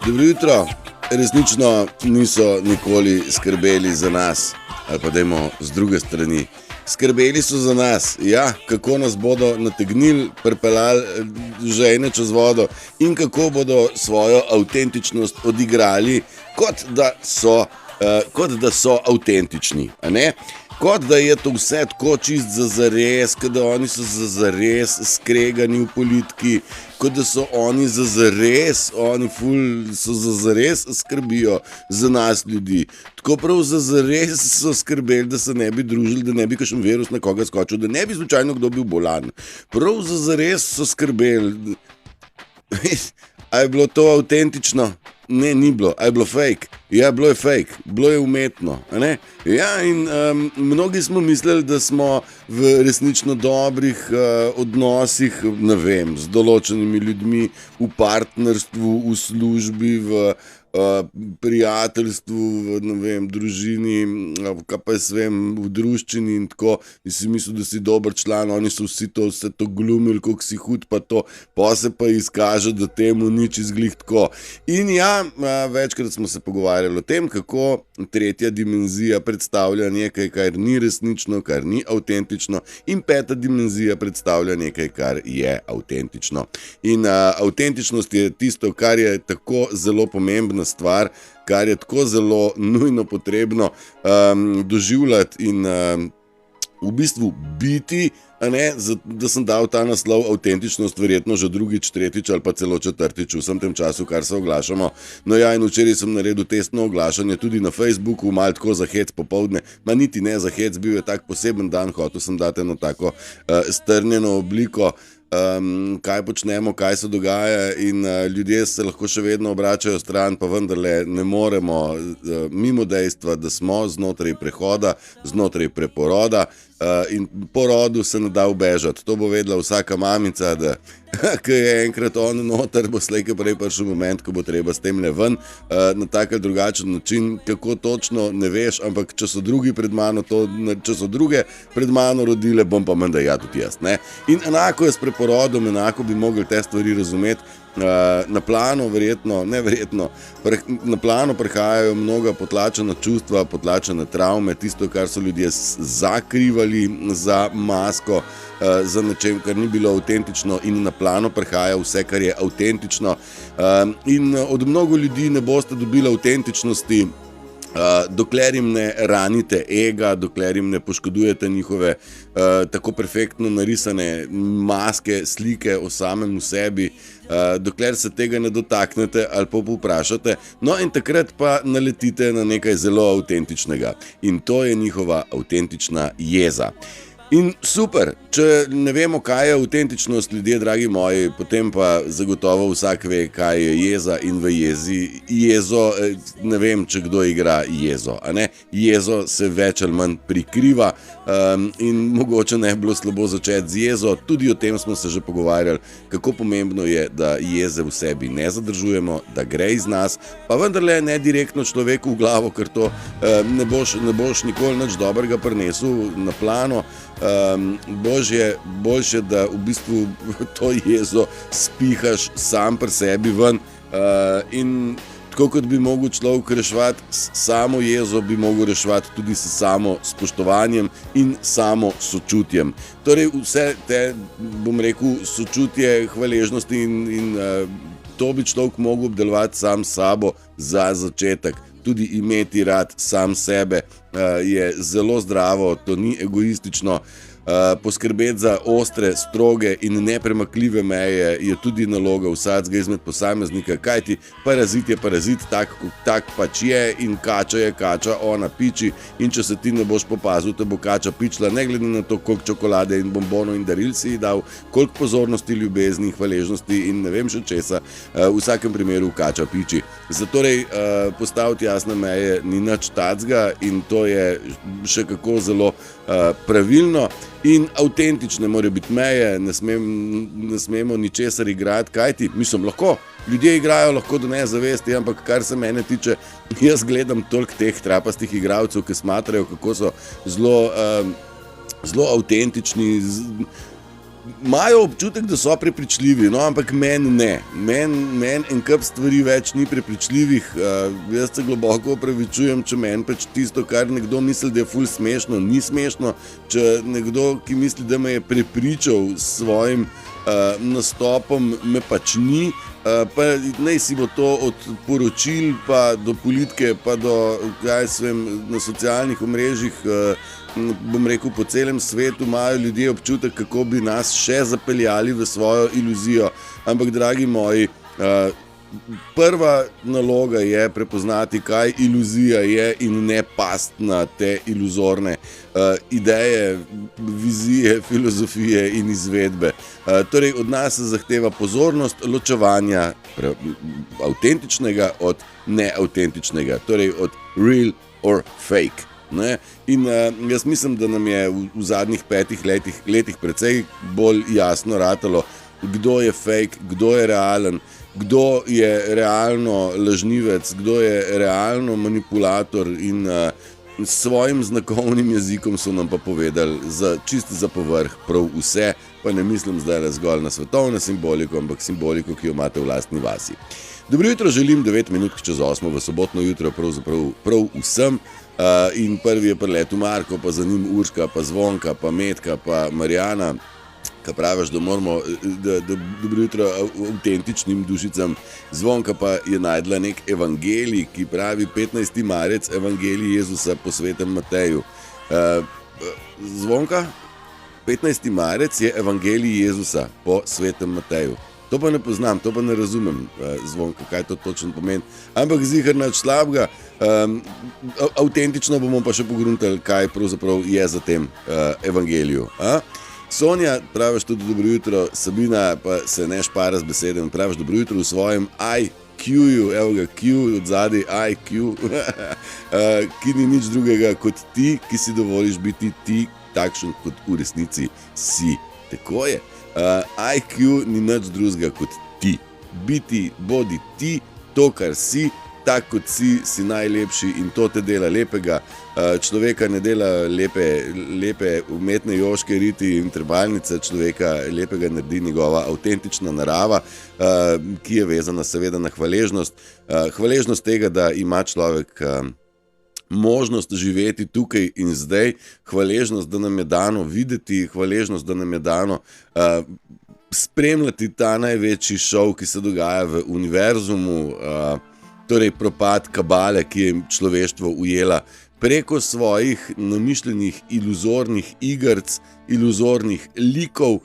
Dobro jutro. Resnično niso nikoli skrbeli za nas, ali pa dajmo z druge strani. Skrbeli so za nas, ja, kako nas bodo nategnili, pripeljali žejne čez vodo in kako bodo svojo avtentičnost odigrali, kot da so avtentični, a ne? Kot da je to vse tako čist za zares, kot da oni so za zares skregani v politiki, kot da so oni za zares, oni so za zares skrbijo za nas ljudi. Tako prav za zares so skrbeli, da se ne bi družili, da ne bi kakšen virus na koga skočil, da ne bi slučajno kdo bil bolan. Prav za zares so skrbeli. A je bilo to avtentično? Ne, ni bilo. A je bilo fake? Ja, bilo je fake. Bilo je umetno. A ne? Ja, in mnogi smo mislili, da smo v resnično dobrih odnosih, ne vem, z določenimi ljudmi, v partnerstvu, v službi, v prijateljstvu, v, ne vem, družini, kaj pa jaz vem, v druščini in tako. In si mislil, da si dober član, oni so vse to glumili, koliko si hud, pa to, pa se pa izkaže, da temu nič izglih tako. In ja, večkrat smo se pogovarjali o tem, kako tretja dimenzija predstavlja nekaj, kar ni resnično, kar ni avtentično, in peta dimenzija predstavlja nekaj, kar je avtentično. In avtentičnost je tisto, kar je tako zelo pomembna stvar, kar je tako zelo nujno potrebno doživljati in v bistvu biti, a ne, da sem dal ta naslov avtentičnost verjetno že drugič, tretjič ali pa celo četrtič v vsem tem času, kar se oglašamo. No ja, in včeraj sem naredil testno oglašanje tudi na Facebooku, malo tako za hec popoldne, ma niti ne za hec, bil je tak poseben dan, hotel sem dati eno tako strnjeno obliko, kaj počnemo, kaj se dogaja, in ljudje se lahko še vedno obračajo stran, pa vendarle ne moremo mimo dejstva, da smo znotraj prehoda, znotraj preporoda, in po rodu se ne da ubežati. To bo vedela vsaka mamica, da ko je enkrat on noter, bo slej ko prej prišel moment, ko bo treba s temle ven, na tak ali drugačen način, kako točno ne veš, ampak če so drugi pred mano če so druge pred mano rodile, bom pa menda ja tudi jaz, ne. In enako je s preporodom, enako bi mogli te stvari razumeti. Na plano na plano prihajajo mnoga potlačena čustva, potlačene travme, tisto, kar so ljudje zakrivali za masko, za nečem, kar ni bilo avtentično, in na plano prihaja vse, kar je avtentično. In od mnogo ljudi ne boste dobili avtentičnosti, dokler jim ne ranite ega, dokler jim ne poškodujete njihove tako perfektno narisane maske, slike o samem sebi, dokler se tega ne dotaknete ali pa povprašate, no in takrat pa naletite na nekaj zelo avtentičnega. In to je njihova avtentična jeza. In super, če ne vemo, kaj je avtentičnost, ljudje, dragi moji, potem pa zagotovo vsak ve, kaj je jeza, in v jezo, ne vem, če kdo igra jezo, a ne? Jezo se več ali manj prikriva, in mogoče ne bi bilo slabo začeti z jezo, tudi o tem smo se že pogovarjali, kako pomembno je, da jeze v sebi ne zadržujemo, da gre iz nas, pa vendarle ne direktno človeku v glavo, ker to ne boš nikoli nič dobrega prinesel na plano. Boljše, da v bistvu to jezo spihaš sam pri sebi ven, in tako kot bi mogel človek reševati samo jezo, bi mogel reševati tudi s samo spoštovanjem in samo sočutjem. Torej vse te, bom rekel, sočutje, hvaležnosti in to bi človek mogel obdelovati sam s sabo za začetek. Tudi imeti rad sam sebe je zelo zdravo, to ni egoistično. Poskrbeti za ostre, stroge in nepremakljive meje je tudi naloga vsakega izmed posameznika, kajti parazit je parazit, tak pač je, in kača je kača, ona piči, in če se ti ne boš popazil, te bo kača pičila, ne glede na to, koliko čokolade in bombonov in daril si ji dal, koliko pozornosti, ljubezni, hvaležnosti in ne vem še česa, v vsakem primeru kača piči. Zatorej postaviti jasne meje ni nič tacga, in to je še kako zelo pravilno. In avtentične morajo biti meje, ne smemo ničesar igrati, kajti, mislim, lahko, ljudje igrajo lahko do nezavesti, ampak kar se mene tiče, jaz gledam toliko teh trapastih igralcev, ki smatrajo, kako so zelo avtentični, imajo občutek, da so prepričljivi, no, ampak meni ne. Meni en kup stvari več ni prepričljivih. Jaz se globoko opravičujem, če meni pač tisto, kar nekdo misli, da je ful smešno, ni smešno. Če nekdo, ki misli, da me je prepričal s svojim nastopom, me pač ni. Pa naj si bo to od poročil, pa do politike, pa do, na socialnih omrežjih, bom rekel, po celem svetu imajo ljudje občutek, kako bi nas še zapeljali v svojo iluzijo. Ampak, dragi moji, prva naloga je prepoznati, kaj iluzija je in ne past na te iluzorne ideje, vizije, filozofije in izvedbe. Torej, od nas se zahteva pozornost ločevanja avtentičnega od neavtentičnega, torej od real or fake. Ne? In jaz mislim, da nam je v zadnjih 5 letih precej bolj jasno ratalo, kdo je fake, kdo je realen, kdo je realno lažnivec, kdo je realno manipulator in s svojim znakovnim jezikom so nam pa povedali čisto za povrh prav vse, pa ne mislim zdaj zgolj na svetovno simboliko, ampak simboliko, ki jo imate v lastni vasi. Dobro jutro, želim 9 minut čez 8 v sobotno jutro pravzaprav prav vsem. In prvi je priletel Marko, pa za njim Urška, pa Zvonka, pa Metka, pa Marjana, ki praviš, da moramo, da dobro jutro avtentičnim dušicam. Zvonka pa je najdla nek evangelij, ki pravi 15. marec, evangelij Jezusa po svetem Mateju. Zvonka, 15. marec je evangelij Jezusa po svetem Mateju. To pa ne poznam, to pa ne razumem, Zvonka, kaj to točno pomeni. Ampak ziher nič slabega, avtentično bomo pa še pogruntali, kaj pravzaprav je za tem evangeliju. Sonja, praviš tudi dobro jutro, Sabina pa se ne špara z besedem, praviš dobro jutro v svojem IQ-ju, evo ga Q od zadaj, IQ, ki ni nič drugega kot ti, ki si dovoliš biti ti takšen, kot v resnici si. Tako je. IQ ni nič drugega kot ti. Biti, bodi ti, to, kar si, tak kot si najlepši in to te dela lepega. Človeka ne dela lepe umetne joške, riti in trebalnice, človeka lepega naredi njegova avtentična narava, ki je vezana seveda na hvaležnost. Hvaležnost tega, da ima človek možnost živeti tukaj in zdaj, hvaležnost, da nam je dano videti, hvaležnost, da nam je dano spremljati ta največji šov, ki se dogaja v univerzumu, torej propad kabale, ki je človeštvo ujela preko svojih namišljenih iluzornih igrc, iluzornih likov,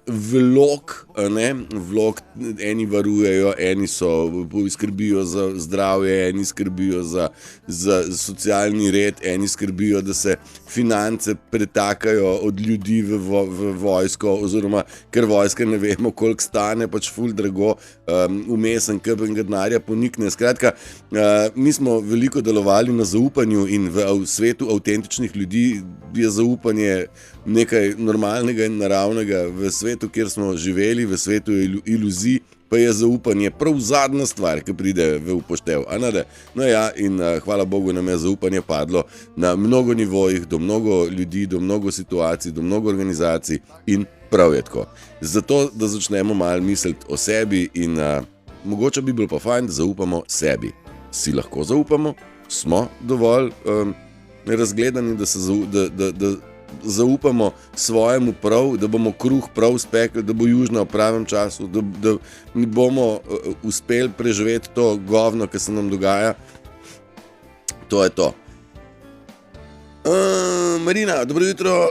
vlog, vlog, eni varujejo, eni skrbijo za zdravje, eni skrbijo za socialni red, eni skrbijo, da se finance pretakajo od ljudi v vojsko, oziroma ker vojska ne vemo, koliko stane, pač ful drago, vmesen kupenega denarja ponikne. Skratka, mi smo veliko delovali na zaupanju in v svetu avtentičnih ljudi je zaupanje nekaj normalnega in naravnega. V svetu, kjer smo živeli, v svetu iluzij, pa je zaupanje prav zadnja stvar, ki pride v upoštev. No ja, in hvala Bogu nam je zaupanje padlo na mnogo nivojih, do mnogo ljudi, do mnogo situacij, do mnogo organizacij in prav je tako. Zato, da začnemo malo misliti o sebi in mogoče bi bilo pa fajn, da zaupamo sebi. Si lahko zaupamo? Smo dovolj razgledani, da zaupamo svojemu prav, da bomo kruh prav spekli, da bo južina v pravem času, da bomo uspeli preživeti to govno, ki se nam dogaja. To je to. Marina, dobro jutro.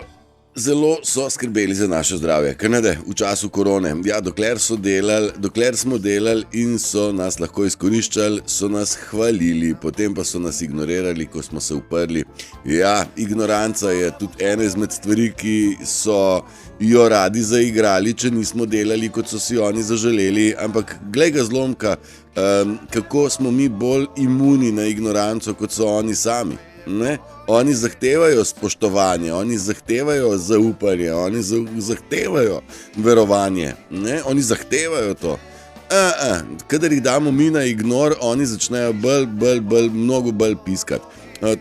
Zelo so skrbeli za naše zdravje, Kanade, v času korone. Ja, dokler smo delali in so nas lahko izkoriščali, so nas hvalili, potem pa so nas ignorirali, ko smo se uprli. Ja, ignoranca je tudi ena izmed stvari, ki so jo radi zaigrali, če nismo delali, kot so si oni zaželeli, ampak glej ga zlomka, kako smo mi bolj imuni na ignoranco, kot so oni sami. Ne? Oni zahtevajo spoštovanje, oni zahtevajo zaupanje, oni zahtevajo verovanje, ne? Oni zahtevajo to. Kadar jih damo mi na ignor, oni začnejo mnogo bolj piskati.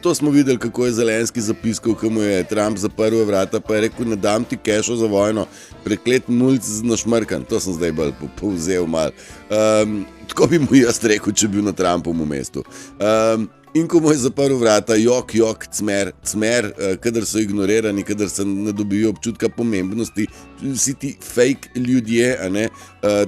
To smo videli, kako je Zelenski zapiskal, ko mu je Trump zaprl vrata, pa je rekel, ne dam ti kešo za vojno, preklet mulc našmrkan. To sem zdaj bolj povzel mal. Tako bi mu jaz rekel, če bi bil na Trumpovem mestu. In ko mu je zaprl vrata, jok, cmer, kadar so ignorirani, kadar se ne dobijo občutka pomembnosti, vsi ti fake ljudje,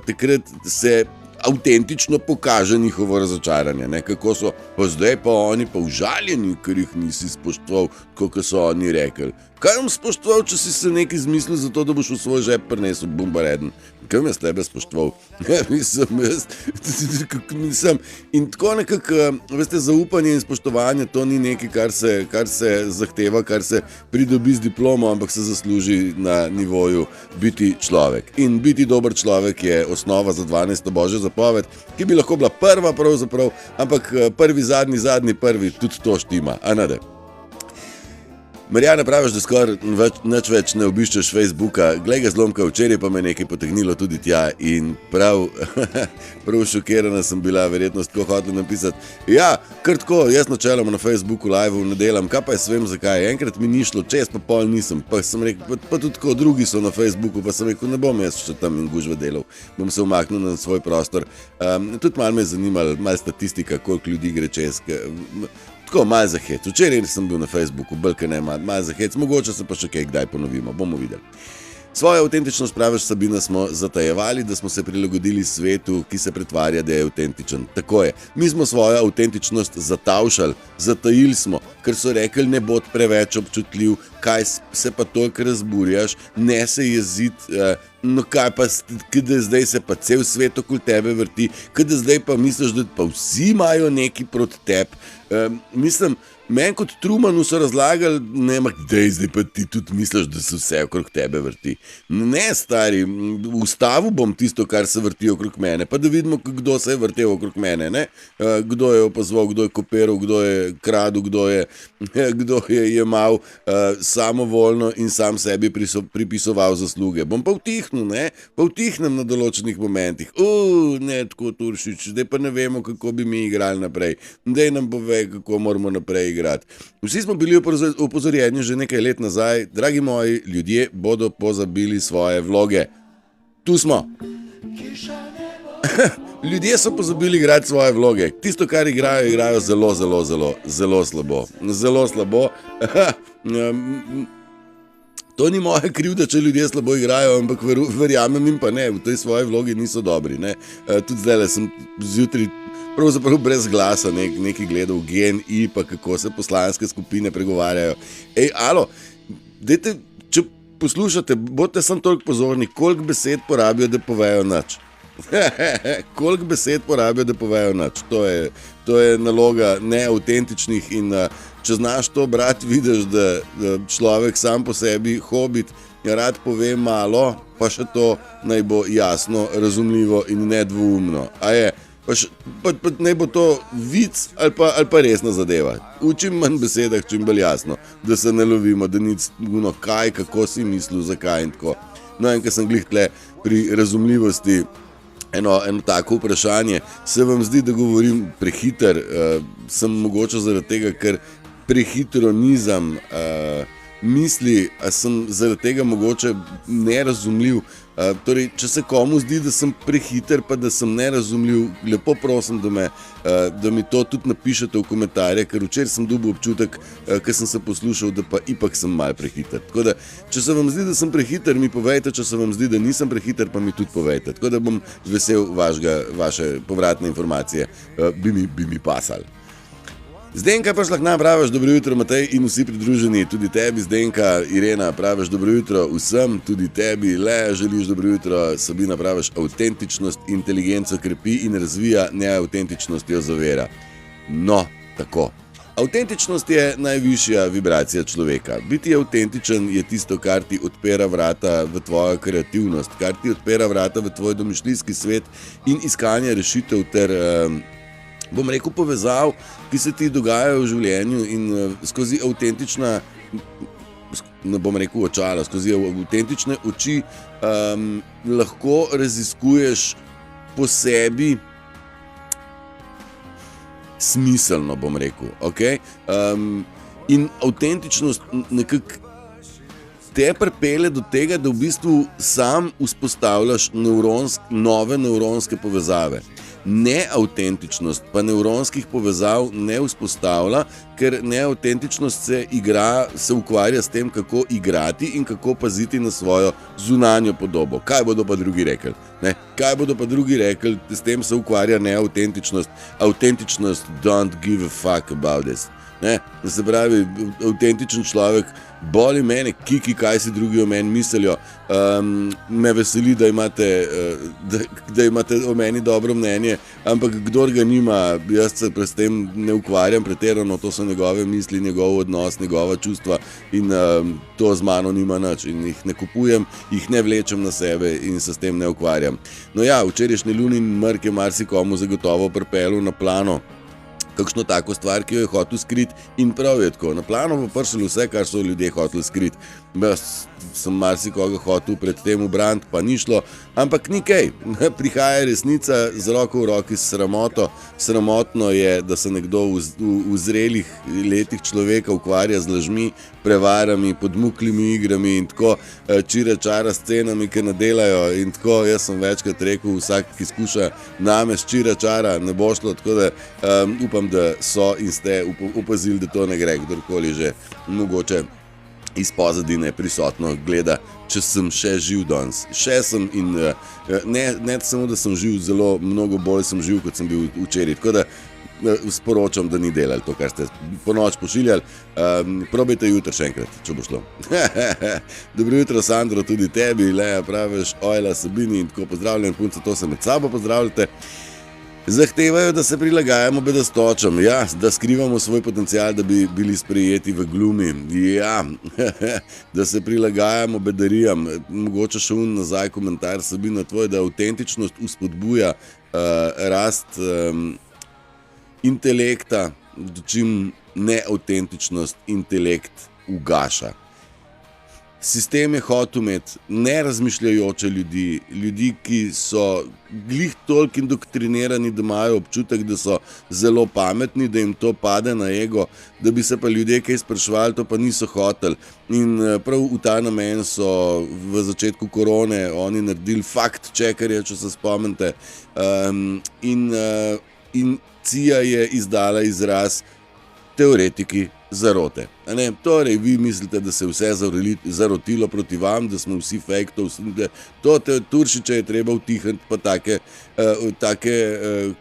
takrat se avtentično pokaže njihovo razočaranje, kako so pa zdaj pa oni pa užaljeni, ker jih nisi spoštoval, kot so oni rekli. Kaj bom spoštoval, če si se nekaj izmislil za to, da boš v svoj žep prinesel bombareden? Kaj bom jaz tebe spoštoval? Nisem. In tako nekako, veste, zaupanje in spoštovanje, to ni nekaj, kar se zahteva, kar se pridobi z diplomo, ampak se zasluži na nivoju biti človek. In biti dober človek je osnova za 12. božjo zapoved, ki bi lahko bila prva pravzaprav, ampak prvi, zadnji, prvi, tudi to štima, a ne da. Marjana, praviš, da skoraj nič več ne obiščeš Facebooka, glej ga zlomka, včeraj pa me nekaj potegnilo tudi tja in prav šokirana sem bila, verjetno tako hotel napisati. Ja, kar tako, jaz načeloma na Facebooku live ne delam, kaj pa jaz vem zakaj, enkrat mi ni šlo, čez pa pol nisem, pa sem rekel, pa tudi tako, drugi so na Facebooku, pa sem rekel, ne bom jaz še tam in gužve delal, bom se umaknil na svoj prostor. Tudi malo me je zanimalo, malo statistika, koliko ljudi gre čez, tako, malo za hec. Včeraj sem bil na Facebooku, bolj ne malo za hec, mogoče se pa še kaj kdaj ponovimo, bomo videli. Svojo avtentičnost, praviš Sabina, smo zatajevali, da smo se prilagodili svetu, ki se pretvarja, da je avtentičen. Tako je. Mi smo svojo avtentičnost zatavšali, zatajili smo, ker so rekli, ne bod preveč občutljiv, kaj se pa toliko razburjaš, ne se jeziti, no kaj pa, kada zdaj se pa cel svet okoli tebe vrti, kada zdaj pa misliš, da pa vsi imajo neki proti tebi. Mislim, meni kot Trumanu so razlagali, ne, zdaj pa ti tudi misliš, da se vse okrog tebe vrti. Ne, stari, ustavil bom tisto, kar se vrti okrog mene, pa da vidimo, kdo se je vrtel okrog mene, ne? Kdo je opazoval, kdo je kopiral, kdo je kradel, kdo je jemal samovoljno in sam sebi pripisoval zasluge. Bom pa vtihnil, ne? Pa vtihnem na določenih momentih. Ne, tako Turšič, zdaj pa ne vemo, kako bi mi igrali naprej. Daj nam pove, kako moramo naprej igrati. Vsi smo bili opozorjeni že nekaj let nazaj, dragi moji, ljudje bodo pozabili svoje vloge. Tu smo. Ljudje so pozabili igrati svoje vloge. Tisto, kar igrajo zelo slabo. Zelo slabo. To ni moja krivda, če ljudje slabo igrajo, ampak verjamem jim pa ne, v tej svoji vlogi niso dobri. Tudi zdaj sem zjutraj pravzaprav brez glasa nekaj gledal GNI, pa kako se poslanske skupine pregovarjajo. Alo, dajte, če poslušate, bodite samo toliko pozorni, koliko besed porabijo, da povejo nič. Koliko besed porabijo, da povejo nič. To je naloga neautentičnih in če znaš to brati, vidiš, da človek sam po sebi hobit, rad pove malo, pa še to naj bo jasno, razumljivo in nedvoumno. A je? Pa naj bo to vic ali pa resna zadeva. V čim manj besedah, čim bolj jasno, da se ne lovimo, da ni kaj, kako si mislil, zakaj in tako. No, in ko sem glih tle pri razumljivosti, eno tako vprašanje, se vam zdi, da govorim prehiter, sem mogoče zaradi tega, ker prehitro nizam misli, a sem zaradi tega mogoče nerazumljiv. Torej, če se komu zdi, da sem prehiter, pa da sem nerazumljiv, lepo prosim, da mi to tudi napišete v komentarje, ker včeraj sem dobil občutek, ker sem se poslušal, da pa ipak sem malo prehiter. Tako da, če se vam zdi, da sem prehiter, mi povejte, če se vam zdi, da nisem prehiter, pa mi tudi povejte. Tako da bom vesel vaše povratne informacije, bi mi pasali. Zdenka pa šlah nam, praviš dobro jutro, Matej in vsi pridruženi, tudi tebi Zdenka, Irena praviš dobro jutro vsem, tudi tebi le želiš dobro jutro, Sabina praviš avtentičnost inteligenco krepi in razvija, neautentičnost jo zavera. No, tako. Avtentičnost je najvišja vibracija človeka. Biti avtentičen je tisto, kar ti odpira vrata v tvojo kreativnost, kar ti odpira vrata v tvoj domišljijski svet in iskanje rešitev ter bom rekel, povezav, ki se ti dogajajo v življenju in skozi avtentična, ne bom rekel očala, skozi avtentične oči lahko raziskuješ po sebi smiselno, bom rekel. Okay? In avtentičnost nekako te pripelje do tega, da v bistvu sam vzpostavljaš nove nevronske povezave. Neavtentičnost pa nevronskih povezav ne vzpostavlja, ker neavtentičnost se ukvarja s tem, kako igrati in kako paziti na svojo zunanjo podobo. Kaj bodo pa drugi rekli? Ne? Kaj bodo pa drugi rekli, s tem se ukvarja neavtentičnost. Autentičnost don't give a fuck about this. Ne? Se pravi, avtentičen človek, boli mene, kiki, kaj si drugi o meni mislijo. Me veseli, da imate o meni dobro mnenje, ampak kdor ga nima, jaz se s tem ne ukvarjam pretirano, to so njegove misli, njegov odnos, njegova čustva in to z mano nima nič in jih ne kupujem, jih ne vlečem na sebe in se s tem ne ukvarjam. No ja, včerajšnji lunin mrk je marsikomu zagotovo pripeljal na plano kakšno tako stvar, ki jo je hotel skriti, in prav je tako. Na plano bo prišlo vse, kar so ljudje hoteli skriti. Jaz sem marsikoga hotel pred tem ubraniti, pa ni šlo, ampak ni kaj. Prihaja resnica z roko v roki s sramoto. Sramotno je, da se nekdo v zrelih letih človeka ukvarja z lažmi, prevarami, podmuklimi igrami in tako čira-čara scenami, ki ne delajo in tako. Jaz sem večkrat rekel, vsak, ki skuša name s čira-čara, ne bo šlo, tako da upam, da so in ste opazili, da to ne gre, kdorkoli že mogoče iz pozadine prisotno gleda, če sem še živ danes. Še sem in ne samo, da sem živ, zelo mnogo bolj sem živ, kot sem bil včeraj. Tako da sporočam, da ni delali to, kar ste po noč pošiljali. Probajte jutri še enkrat, če bo šlo. Dobro jutro, Sandro, tudi tebi, Leja, praviš, Ojla, Sabini in tako pozdravljam, punce, to se med sabo pozdravljate. Zahtevajo, da se prilagajamo bedastočam, ja, da skrivamo svoj potencial, da bi bili sprejeti v glumi, ja, da se prilagajamo bedarijam. Mogoče še nazaj komentar, Sabina, tvoj, da avtentičnost vzpodbuja rast intelekta, dočim neavtentičnost intelekt ugaša. Sistem je hotel imeti nerazmišljajoče ljudi, ki so glih toliko indoktrinirani, da imajo občutek, da so zelo pametni, da jim to pade na ego, da bi se pa ljudje kaj spraševali, to pa niso hoteli. In prav v ta namen so v začetku korone oni naredili fact-checkerje, če se spomnite, in CIA je izdala izraz teoretiki zarote. Torej, vi mislite, da se je vse zarotilo proti vam, da smo vsi fake, to Turšiče je treba utihniti, pa take,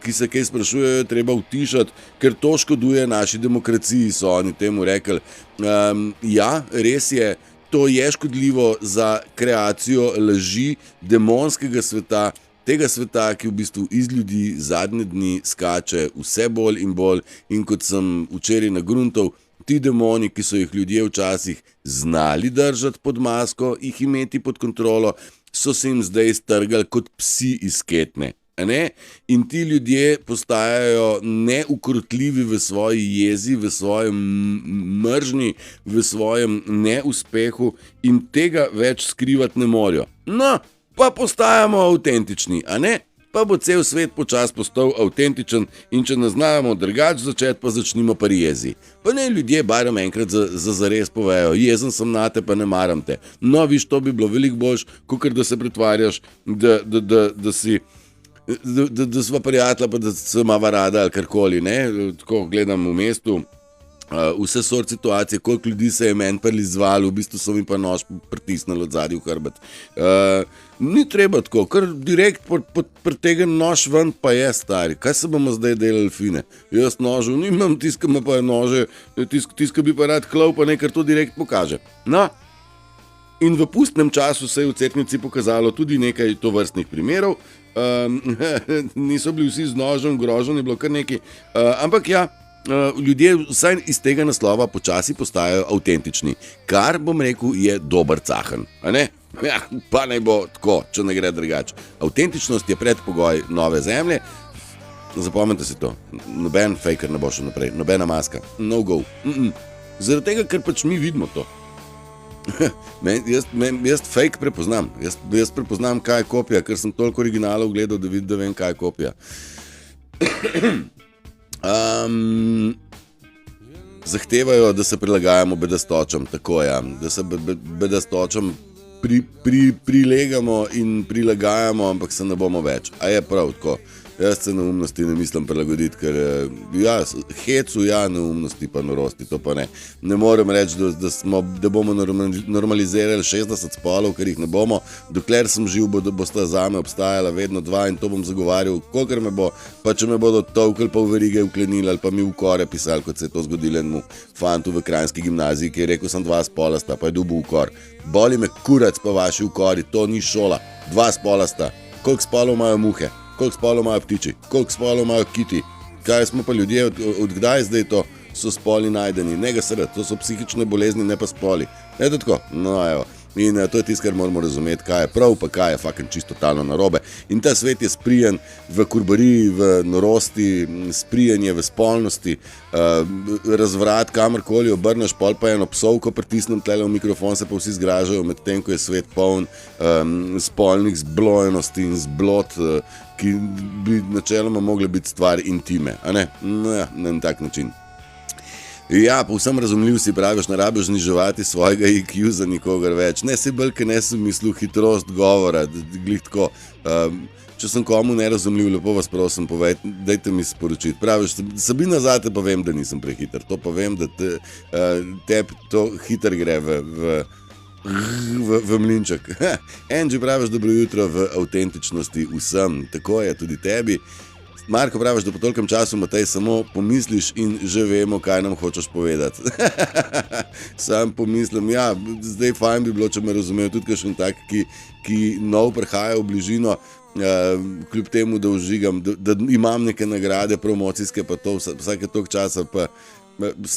ki se kaj sprašujejo, je treba utišati, ker to škoduje naši demokraciji, so oni temu rekli. Ja, res je, to je škodljivo za kreacijo laži demonskega sveta, tega sveta, ki v bistvu iz ljudi zadnje dni skače vse bolj in bolj, in kot sem včeraj nagruntal, ti demoni, ki so jih ljudje včasih znali držati pod masko, jih imeti pod kontrolo, so se jim zdaj strgali kot psi iz ketne. In ti ljudje postajajo neukrotljivi v svoji jezi, v svojem mržnji, v svojem neuspehu in tega več skrivati ne morejo. No, pa postajamo avtentični, pa bo cel svet počas postal avtentičen in če ne znamo drugače začeti, pa začnimo pri jezi. Pa ne ljudje barem enkrat za zares povejo, jezen sem nate, pa ne maram te. No, viš, to bi bilo veliko boljš, kakor da se pretvarjaš, da sva prijatelja, pa da se mava rada ali karkoli, tako gledam v mestu. Vse sort situacije, koliko ljudi se je meni prilizvalo, v bistvu so mi pa nož pritisnili od zadnji v hrbet. Ni treba tako, kar direkt pretegen nož ven, pa je stari. Kaj se bomo zdaj delali fine? Jaz nožev nimam, tiskam pa je nože, tiskam bi pa rad klov, pa nekaj to direkt pokaže. No, in v pustnem času se je v Cerknici pokazalo tudi nekaj tovrstnih primerov. Niso bili vsi z nožem, grožen je bilo kar nekaj, ampak ja, ljudje vsaj iz tega naslova počasi postajajo avtentični, kar, bom rekel, je dober cahen. Ja, pa naj bo tako, če ne gre drugače. Avtentičnost je predpogoj nove zemlje. Zapomnite si to. Noben faker ne bo šel naprej, nobena maska. No go. Zaradi tega, ker pač mi vidimo to. Jaz fake prepoznam. Jaz prepoznam, kaj je kopija, ker sem toliko originalov gledal, da vem, kaj je kopija. Zahtevajo, da se prilagajamo bedastočam, tako je, da se bedastočam prilegamo in prilagajamo, ampak se ne bomo več. A je prav tako? Jaz se neumnosti ne mislim prilagoditi, ker hecu, neumnosti pa norosti, to pa ne. Ne morem reči, da bomo normalizirali 60 spolov, ker jih ne bomo. Dokler sem živ, bosta zame obstajala vedno dva in to bom zagovarjal, kolikor me bo, pa če me bodo tolkli pa v verige vklenili ali pa mi v kore pisali, kot se je to zgodilo enemu fantu v kranjski gimnaziji, ki je rekel, sem 2 spola sta, pa je dobil v kor. Boli me kurac pa vaši v kori, to ni šola, 2 spola sta. Koliko spolov imajo muhe? Koliko spolov imajo ptiči, koliko spolov imajo kiti, kaj smo pa ljudje, odkdaj zdaj to so spoli najdeni, ne ga sredi, to so psihične bolezni, ne pa spoli. Je to tako? No, evo. In to je tisto, kar moramo razumeti, kaj je prav, pa kaj je fucking čisto totalno narobe. In ta svet je sprijen v kurbariji, v norosti, sprijen je v spolnosti, razvrat kamorkoli obrneš, pol pa eno psovko pritisnem tlele v mikrofon, se pa vsi zgražajo, medtem ko je svet poln spolnih zblojenosti in zblot, ki bi načeloma mogle biti stvar intime, a ne? Na tak način. Ja, povsem razumljiv si praviš, ne rabiš zniževati svojega IQ za nikogar več. Ne si bolj, ker ne sem mislil hitrost govora, glih tako. Če sem komu nerazumljiv, lepo vas prosim, dajte mi sporočiti. Praviš, Sabina, zate pa vem, da nisem prehiter. To pa vem, da tebi to hiter gre v mlinček. Angie, praviš, dobro jutro v avtentičnosti vsem. Tako je, tudi tebi. Marko, praviš, da po tolkem času, Matej, samo pomisliš in že vemo, kaj nam hočeš povedati. Sam pomislim, zdaj fajn bi bilo, če me razumejo tudi kakšen tak, ki nov prihaja v bližino, kljub temu, da užigam, da imam neke nagrade promocijske, pa to vsake toliko časa, pa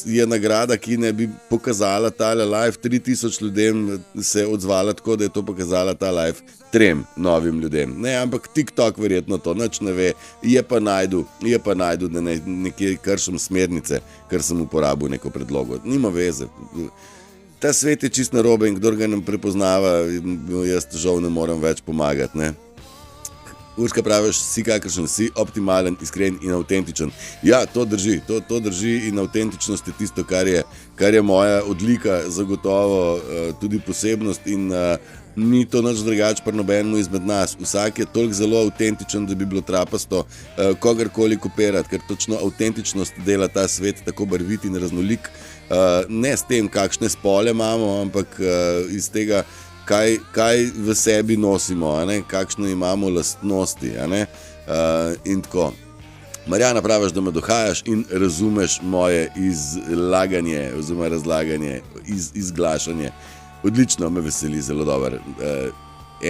je nagrada, ki ne bi pokazala tale live 3000 ljudem, se je odzvala tako, da je to pokazala ta live 3 novim ljudem. Ne, ampak TikTok verjetno to nič ne ve, je pa najdu, da nekje kršim smernice, ker sem uporabil neko predlogo. Nima veze. Ta svet je čist narobe in kdor ga nam prepoznava, jaz žal ne morem več pomagati, ne. Urška, praviš, si kakršen si, optimalen, iskren in avtentičen. Ja, to drži, to drži in avtentičnost je tisto, kar je moja odlika, zagotovo tudi posebnost in ni to nič drugače pri nobenemu izmed nas. Vsak je toliko zelo avtentičen, da bi bilo trapasto kogarkoli kopirati, ker točno avtentičnost dela ta svet tako barvit in raznolik. Ne s tem, kakšne spole imamo, ampak iz tega, kaj v sebi nosimo, kakšne imamo lastnosti, in tako. Marjana, praviš, da me dohajaš in razumeš moje izlaganje oziroma razlaganje, izglašanje. Odlično, me veseli, zelo dober.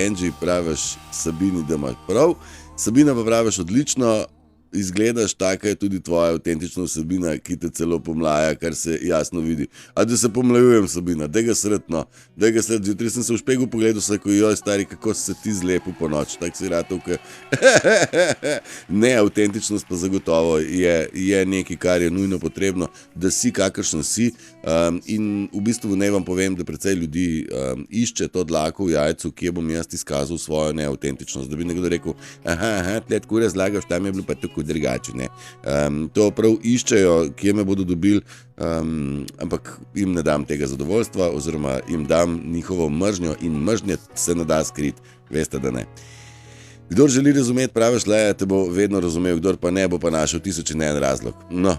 Angie, praviš Sabini, da imaš prav. Sabina pa praviš, odlično, izgledaš, taka je tudi tvoja avtentična vsebina, ki te celo pomlaja, kar se jasno vidi. A da se pomlajujem, Sabina, daj ga sretno, jutri sem se v špegu pogledal, se ko joj, stari, kako se ti zlepil po noč, tak si ratov, Ne, avtentičnost pa zagotovo je nekaj, kar je nujno potrebno, da si kakršen si, in v bistvu ne vam povem, da precej ljudi išče to dlako v jajcu, kje bom jaz izkazal svojo neavtentičnost, da bi nekdo rekel, tle tako razlagaš, tam je bilo pa tako drugače, ne. To prav iščejo, kje me bodo dobili, ampak jim ne dam tega zadovoljstva, oziroma jim dam njihovo mržnjo in mržnje se ne da skriti, veste, da ne. Kdor želi razumeti, praviš, te bo vedno razumel, kdor pa ne, bo pa našel 1001 razlog. No,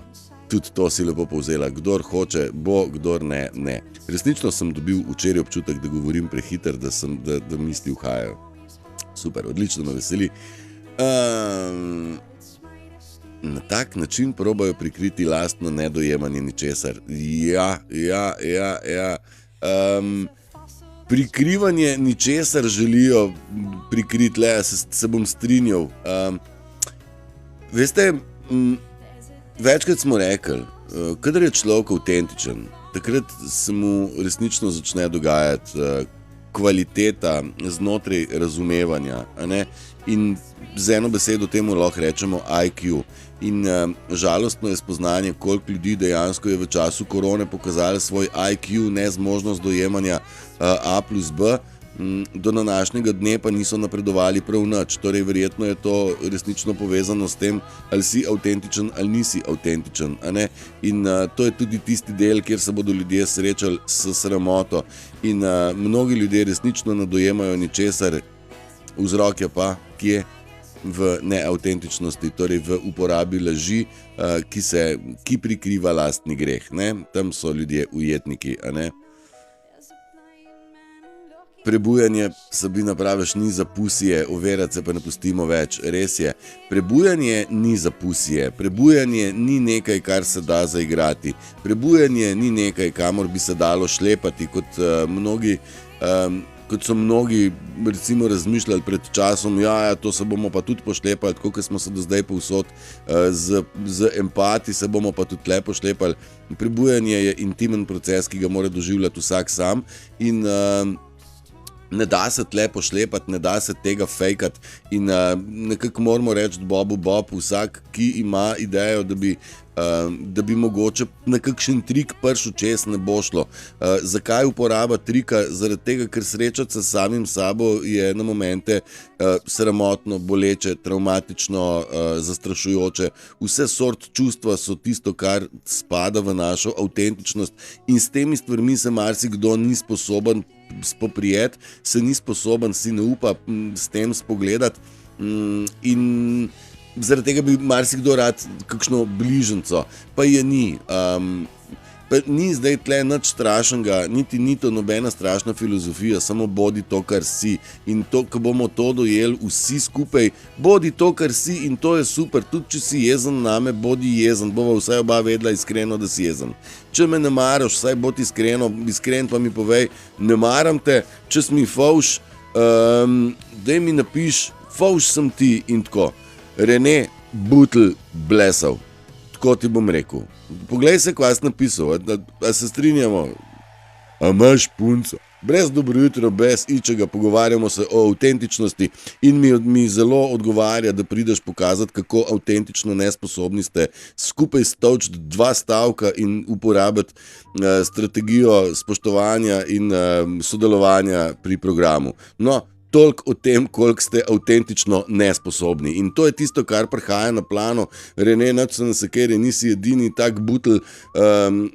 tudi to si lepo povzela, kdor hoče, bo, kdor ne, ne. Resnično sem dobil včeraj občutek, da govorim prehiter, da misli uhajajo. Super, odlično me veseli. Na tak način probajo prikriti lastno nedojemanje ničesar. Ja. Prikrivanje ničesar želijo prikriti, se bom strinjal. Veste, večkrat smo rekli, kadar je človek avtentičen, takrat se mu resnično začne dogajati kvaliteta znotraj razumevanja, in z eno besedo temu lahko rečemo IQ. In žalostno je spoznanje, koliko ljudi dejansko je v času korone pokazali svoj IQ, nezmožnost dojemanja A plus B, do današnjega dne pa niso napredovali prav nič. Torej, verjetno je to resnično povezano s tem, ali si avtentičen ali nisi avtentičen. In to je tudi tisti del, kjer se bodo ljudje srečali s sramoto. In mnogi ljudje resnično ne dojemajo ničesar, vzrok je pa kje? V neavtentičnosti, torej v uporabi laži, ki prikriva lastni greh. Tam so ljudje ujetniki. Prebujanje, Sabina praviš, ni za pusije, overati se pa ne pustimo več. Res je, prebujanje ni za pusije, prebujanje ni nekaj, kar se da zaigrati. Prebujanje ni nekaj, kamor bi se dalo šlepati, kot so mnogi recimo razmišljali pred časom, to se bomo pa tudi pošlepali, tako kot smo se do zdaj povsod, z empati se bomo pa tudi tle pošlepali. Prebujanje je intimen proces, ki ga mora doživljati vsak sam in ne da se tle pošlepati, ne da se tega fejkati in nekako moramo reči Bobu Bob, vsak, ki ima idejo, da bi mogoče na kakšen trik prišel čez, ne bo šlo. Zakaj uporaba trika? Zaradi tega, ker srečati se s samim sabo je na momente sramotno, boleče, travmatično, zastrašujoče. Vse sort čustva so tisto, kar spada v našo avtentičnost in s temi stvarmi se marsikdo ni sposoben spoprijeti, se ni sposoben, si ne upa s tem spogledati in zaradi tega bi marsikdo rad kakšno bližnjico, pa je ni. Pa ni zdaj tle nič strašnega, niti ni to nobena strašna filozofija, samo bodi to, kar si. In to, ko bomo to dojeli vsi skupaj, bodi to, kar si in to je super. Tudi če si jezen name, bodi jezen, bova vsaj oba vedela iskreno, da si jezen. Če me ne maraš, vsaj bodi iskren pa mi povej, ne maram te, če si mi fovš, daj mi napiš, fovš sem ti in tako. Rene Butl Blesov, tako ti bom rekel. Poglej se, kaj si napisal, a se strinjamo? A imaš punco? Brez dobro jutro, brez ičega, pogovarjamo se o avtentičnosti in mi zelo odgovarja, da prideš pokazati, kako avtentično nesposobni ste skupaj stolčiti 2 stavka in uporabiti strategijo spoštovanja in sodelovanja pri programu. No, toliko o tem, koliko ste avtentično nesposobni. In to je tisto, kar prihaja na plano. Rene, nič se ne sekeri, nisi edini tak butl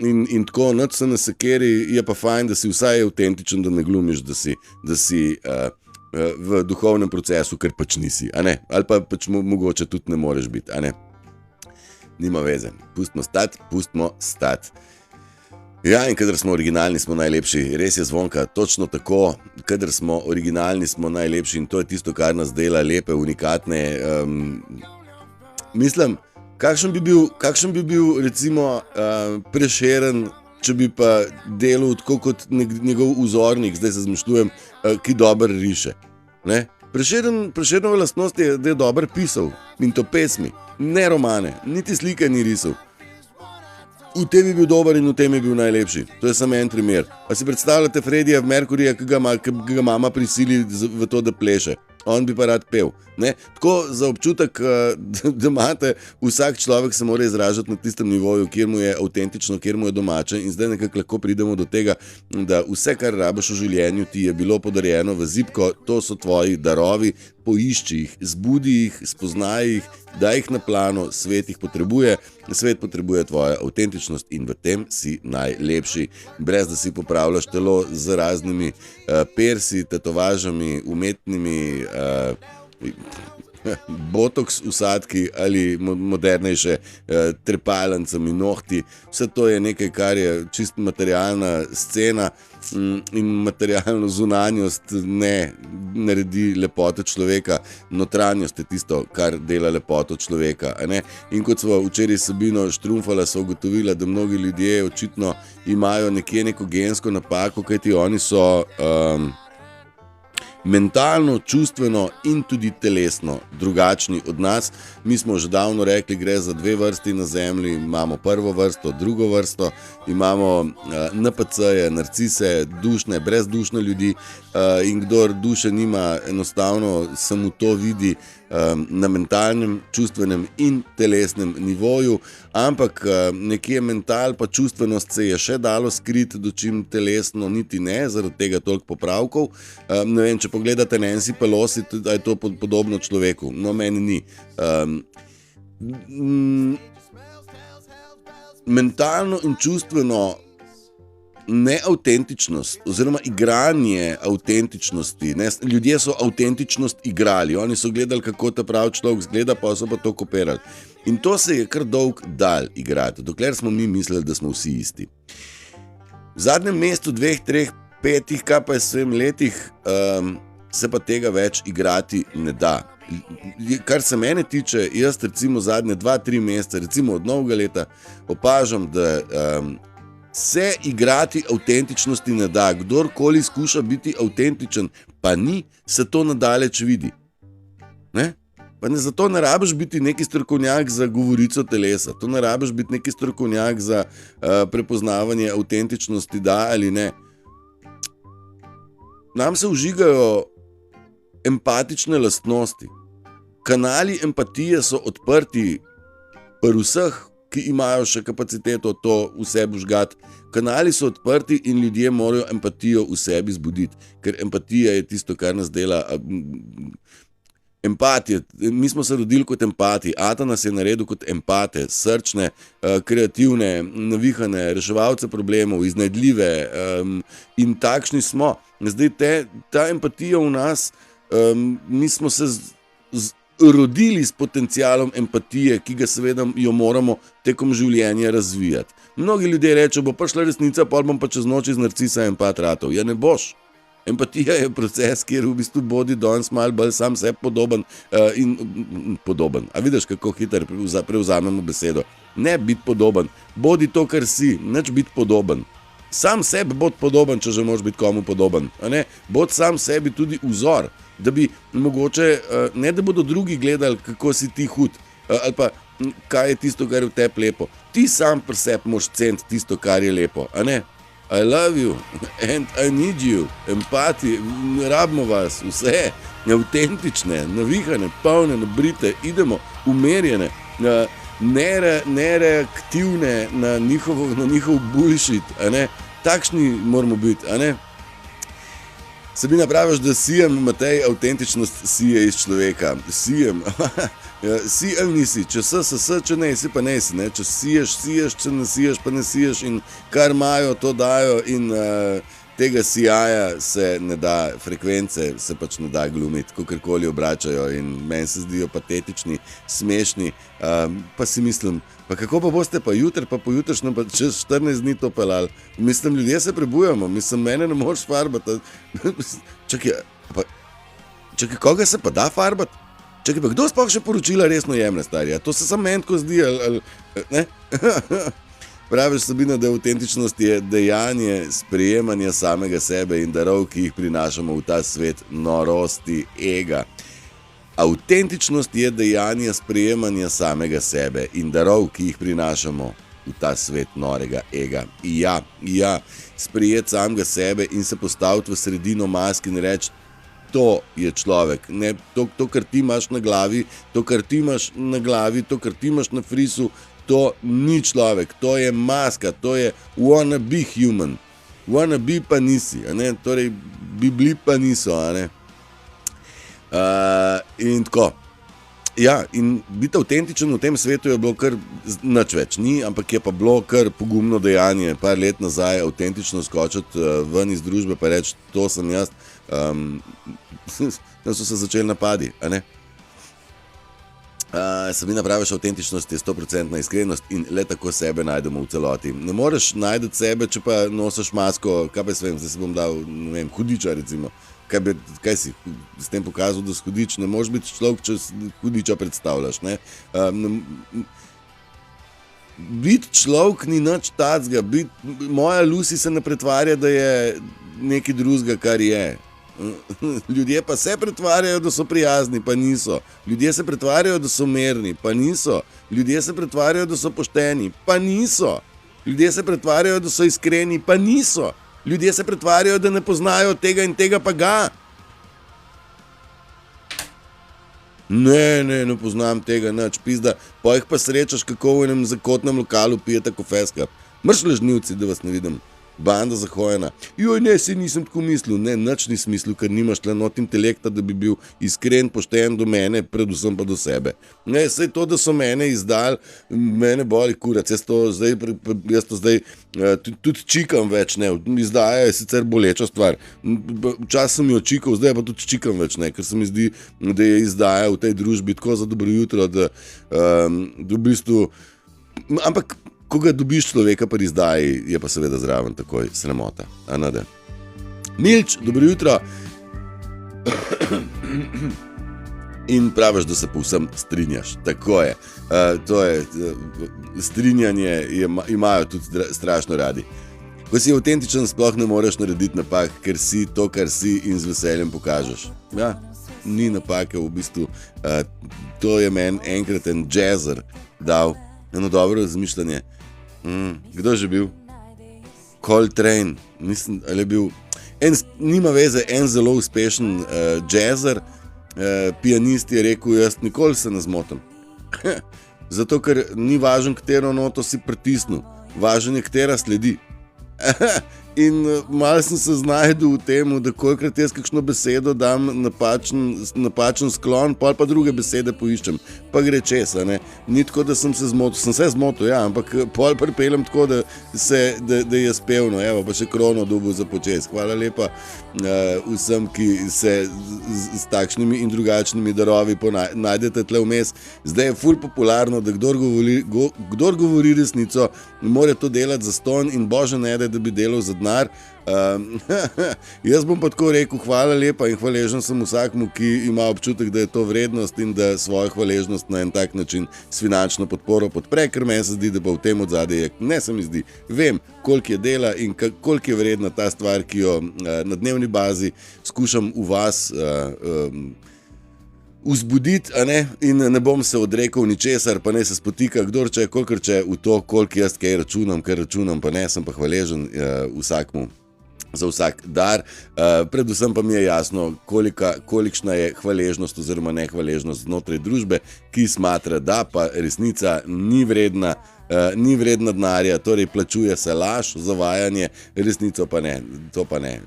in tako, nič se ne sekeri, je pa fajn, da si vsaj avtentičen, da ne glumiš, da si v duhovnem procesu, ker pač nisi, ali pa pač mogoče tudi ne moreš biti, Nima veze. Pustimo stati. Ja, in kadar smo originalni, smo najlepši. Res je, Zvonka, točno tako. Kadar smo originalni, smo najlepši in to je tisto, kar nas dela lepe, unikatne. Mislim, kakšen bi bil recimo Prešeren, če bi pa delal tako kot njegov vzornik, zdaj se zmišljujem, ki dobro riše. Prešernova lastnost je, da je dobro pisal in to pesmi, ne romane, niti slike ni risal. V tem je bil dober in v tem je bil najlepši. To je samo en primer. A si predstavljate Freddija Mercuryja, ki ga mama prisili v to, da pleše? On bi pa rad pel. Tako za občutek, da imate, vsak človek se mora izražati na tistem nivoju, kjer mu je avtentično, kjer mu je domače in zdaj nekako lahko pridemo do tega, da vse, kar rabiš v življenju, ti je bilo podarjeno v zibko, to so tvoji darovi, poišči jih, zbudi jih, spoznaj jih, daj jih na plano, svet jih potrebuje, svet potrebuje tvojo avtentičnost in v tem si najlepši, brez da si popravljaš telo z raznimi persi, tetovažami, umetnimi botoks usadki ali modernejše trepalnicami nohti. Vse to je nekaj, kar je čist materialna scena in materialno zunanjost ne naredi lepote človeka, notranjost je tisto, kar dela lepoto človeka. In kot smo včeraj Sabino štrumfala, so ugotovila, da mnogi ljudje očitno imajo nekje neko gensko napako, kajti oni so mentalno, čustveno in tudi telesno drugačni od nas. Mi smo že davno rekli, gre za 2 vrsti na zemlji, imamo prvo vrsto, drugo vrsto, imamo NPC-je, narcise, dušne, brezdušne ljudi in kdor duše nima, enostavno se mu to vidi na mentalnem, čustvenem in telesnem nivoju, ampak nekje mental pa čustvenost se je še dalo skriti, dočim telesno niti ne, zaradi tega toliko popravkov. Ne vem, če pogledate Nancy Pelosi, da je to podobno človeku, no meni ni. Mentalno in čustveno neavtentičnost oziroma igranje avtentičnosti. Ljudje so avtentičnost igrali, oni so gledali, kako ta pravi človek zgleda, pa so pa to kopirali. In to se je kar dolg dal igrati, dokler smo mi mislili, da smo vsi isti. V zadnjem mestu 2, 3, 5, kaj pa je s svojim letih, se pa tega več igrati ne da. Kar se mene tiče, jaz recimo zadnje 2-3 mesece, recimo od novega leta, opažam, da se igrati avtentičnosti ne da. Kdorkoli skuša biti avtentičen, pa ni, se to nadaleč vidi. Ne? Pa ne, zato ne rabiš biti neki strokovnjak za govorico telesa, to ne rabiš biti neki strokovnjak za prepoznavanje avtentičnosti, da ali ne. Nam se vžigajo empatične lastnosti. Kanali empatije so odprti pri vseh, ki imajo še kapaciteto to v sebi vžgati. Kanali so odprti in ljudje morajo empatijo v sebi zbuditi, ker empatija je tisto, kar nas dela. Empatije, mi smo se rodili kot empati, Ata nas je naredil kot empate, srčne, kreativne, navihane, reševalce problemov, iznajdljive in takšni smo. Zdaj ta empatija v nas, mi smo se rodili s potencialom empatije, ki ga seveda jo moramo tekom življenja razvijati. Mnogi ljudje rečejo, bo prišla resnica, pol bom pa čez noč iz narcisa empat ratov. Ja, ne boš. Empatija je proces, kjer v bistvu bodi danes malo bolj sam sebi podoben in podoben. A vidiš, kako hitro prevzamemo besedo? Ne biti podoben, bodi to, kar si, neč biti podoben. Sam sebi bod podoben, če že moraš biti komu podoben. Bod sam sebi tudi vzor, da bi mogoče, ne da bodo drugi gledali, kako si ti hud, ali pa kaj je tisto, kar je v tebi lepo. Ti sam pri sebi moraš ceniti tisto, kar je lepo, a ne? I love you and I need you, empati, rabimo vas, vse, avtentične, navihane, polne, nabrite, idemo, umerjene, nereaktivne na njihov bullshit, a ne? Takšni moramo biti, a ne? Sabina, praviš, da sijem, Matej, avtentičnost sije iz človeka. Sijem, si ali nisi, če če ne si, pa ne si, ne? Če siješ, če ne siješ, pa ne siješ in kar imajo, to dajo in tega sijaja se ne da, frekvence se pač ne da glumiti, kakorkoli obračajo in meni se zdijo patetični, smešni, pa si mislim, pa kako pa boste pa jutri, pa pojutrišnjem, pa čez 14 dni to pelali. Mislim, ljudje se prebujamo, mislim, mene ne moreš farbati. Čakaj, koga se pa da farbati? Čakaj, pa kdo sploh še poročila resno jemne, starija? To se samo meni tako zdi, ali ne? Praviš, Sabina, da avtentičnost je dejanje sprejemanja samega sebe in darov, ki jih prinašamo v ta svet norosti ega. Avtentičnost je dejanje sprejemanja samega sebe in darov, ki jih prinašamo v ta svet norega ega. Ja, sprejeti samega sebe in se postaviti v sredino maske in reči, to je človek, ne, to, kar ti imaš na glavi, to, kar ti imaš na frisu, to ni človek, to je maska, to je wanna be human. Wanna be pa nisi, a ne, torej bi bili pa niso, a ne. In tako. Ja, in biti avtentičen v tem svetu je bilo kar nič več ni, ampak je pa bilo kar pogumno dejanje, par let nazaj avtentično skočiti ven iz družbe pa reči, to sem jaz, da so se začeli napadi, a ne? Sabina, praviš, avtentičnost je 100% iskrenost in le tako sebe najdemo v celoti. Ne moreš najti sebe, če pa nosiš masko, kaj pa svem, zdaj se bom dal, ne vem, hudiča recimo. Kaj si s tem pokazal, da si hudič? Ne moreš biti človek, če hudiča predstavljaš, ne? Biti človek ni nič tacga, moja Lucy se ne pretvarja, da je nekaj drugega, kar je. Ljudje pa se pretvarjajo, da so prijazni, pa niso. Ljudje se pretvarjajo, da so merni, pa niso. Ljudje se pretvarjajo, da so pošteni, pa niso. Ljudje se pretvarjajo, da so iskreni, pa niso. Ljudje se pretvarjajo, da ne poznajo tega in tega, pa ga. Ne poznam tega nič, pizda, pa jih pa srečaš, kako v enem zakotnem lokalu pijete kofeska. Mrš lažnivci, da vas ne vidim. Banda zahojena. Joj, ne, si nisem tako mislil. Ne, nič ni smislil, ker nimaš tle not intelekta, da bi bil iskren, pošten do mene, predvsem pa do sebe. Ne, sej to, da so mene izdali, mene boli kurac. Jaz to zdaj tudi čikam več, ne. Izdaja je sicer boleča stvar. Včasih sem jo čikal, zdaj pa tudi čikam več, ne, ker se mi zdi, da je izdaja v tej družbi tako za dobro jutro, da v bistvu, ampak ko ga dobiš človeka pri izdaji, je pa seveda zraven takoj sramota. Anade. Milč, dobro jutro. In praviš, da se povsem strinjaš. Tako je. To je strinjanje, imajo tudi strašno radi. Ko si avtentičen, sploh ne moreš narediti napak, ker si to, kar si in z veseljem pokažeš. Ja, ni napake v bistvu. To je meni enkrat en jazzer dal. Eno dobro razmišljanje. Kdo že bil? Coltrane, mislim, ali je bil nima veze, en zelo uspešen jazzer, pianist je rekel, jaz nikoli se ne zmotim. Zato, ker ni važno, katero noto si pritisnil, važno je, katera sledi. In malo sem se znajdel v tem, da kolikrat jaz kakšno besedo dam napačen sklon, pol pa druge besede poiščem, pa gre čez, ne. Ni tako, da sem se zmotil, ja, ampak pol pripeljem tako, da je spevno, evo, pa še krono dobil za počez. Hvala lepa vsem, ki se s takšnimi in drugačnimi darovi najdete tle vmes. Zdaj je ful popularno, da kdor govori resnico, mora to delati za ston in bože ne da bi delal za denar. Jaz bom pa tako rekel, hvala lepa in hvaležen sem vsakmu, ki ima občutek, da je to vrednost in da svojo hvaležnost na en tak način s finančno podporo podpre, ker meni se zdi, da pa v tem odzadej je, ne se mi zdi, vem, koliko je dela in koliko je vredna ta stvar, ki jo na dnevni bazi skušam v vas vzbuditi, a ne, in ne bom se odrekel ničesar, pa ne se spotika, kdor če, kolikor če v to, koliko jaz kaj računam, ker računam, pa ne, sem pa hvaležen vsakmu za vsak dar, predvsem pa mi je jasno, kolikšna je hvaležnost oziroma nehvaležnost znotraj družbe, ki smatra, da pa resnica ni vredna denarja, torej plačuje se laž, zavajanje, resnico pa ne, to pa ne,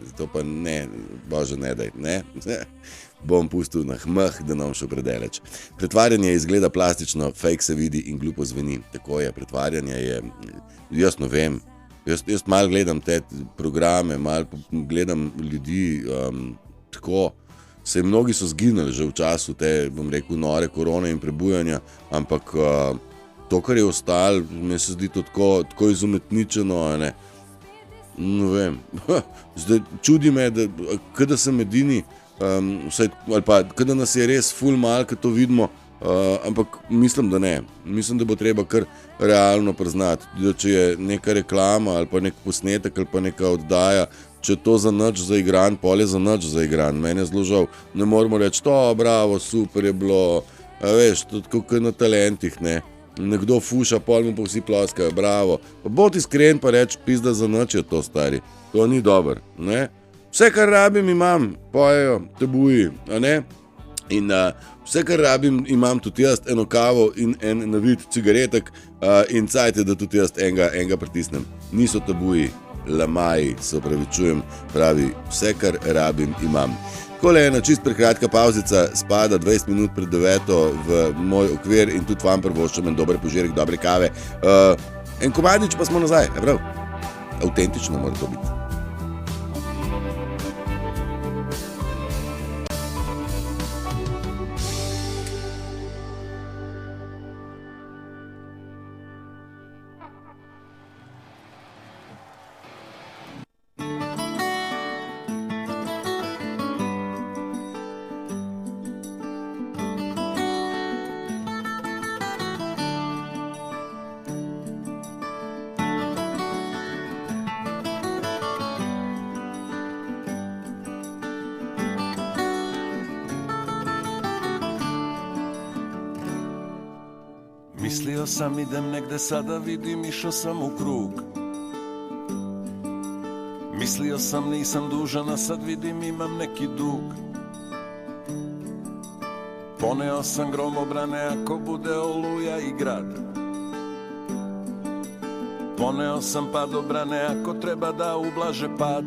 bože ne daj, ne, bom pustil na hmah, da nam šel predaleč. Pretvarjanje izgleda plastično, fake se vidi in glupo zveni. Tako je, pretvarjanje je, jaz ne vem, jaz malo gledam te programe, malo gledam ljudi, tako, saj mnogi so zginili že v času te, bom rekel, nore korone in prebujanja, ampak to, kar je ostalo, mi se zdi to tako izumetničeno, ne vem, zdaj čudi me, da sem edini, ali pa kada nas je res ful malo, ko to vidimo, ampak mislim, da ne. Mislim, da bo treba kar realno priznati, da če je neka reklama ali pa nek posnetek ali pa neka oddaja, če to za nič zaigran, pol je za nič zaigran. Meni je zelo žal. Ne moramo reči, to, bravo, super je bilo, veš, to tako na talentih, ne. Nekdo fuša, pol mu pa vsi ploskajo, bravo. Pa bod iskren pa reči, pizda za nič je to, stari. To ni dober, ne. Vse, kar rabim, imam, pojejo, tabuji, a ne? In vse, kar rabim, imam tudi jaz, eno kavo in en navit cigaretek in cajte, da tudi jaz enega pritisnem. Niso tabuji, lamaji, se opravičujem, pravi, vse, kar rabim, imam. Takole ena čist prekratka pauzica, spada 20 minut pred 9 v moj okvir in tudi vam prvoščam en dober požirek dobre kave. En komadič pa smo nazaj, prav? Avtentično mora to biti. Mislio sam idem negde sada vidim, išao sam u krug. Mislio sam nisam dužan, a sad vidim imam neki dug. Poneo sam gromobrane ako bude oluja i grad. Poneo sam padobrane ako treba da ublaže pad.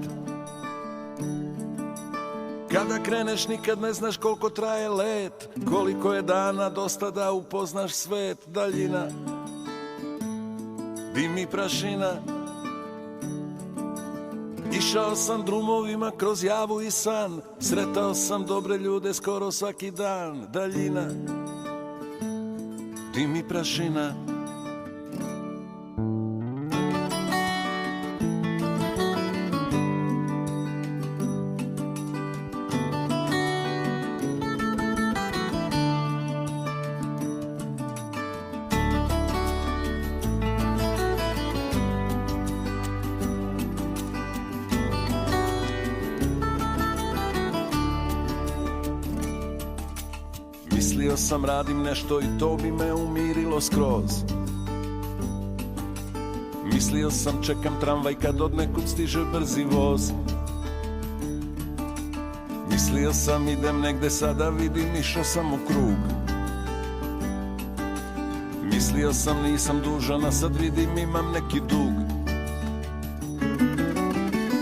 Kada kreneš nikad ne znaš koliko traje let, koliko je dana dosta da upoznaš svet. Daljina, dim i prašina. Išao sam drumovima kroz javu i san, sretao sam dobre ljude skoro svaki dan. Daljina, dim i prašina. Mislio sam radim nešto i to bi me umirilo skroz. Mislio sam čekam tramvaj kad od nekud stiže brzi voz. Mislio sam idem negde sada vidim išao sam u krug. Mislio sam nisam dužan a sad vidim imam neki dug.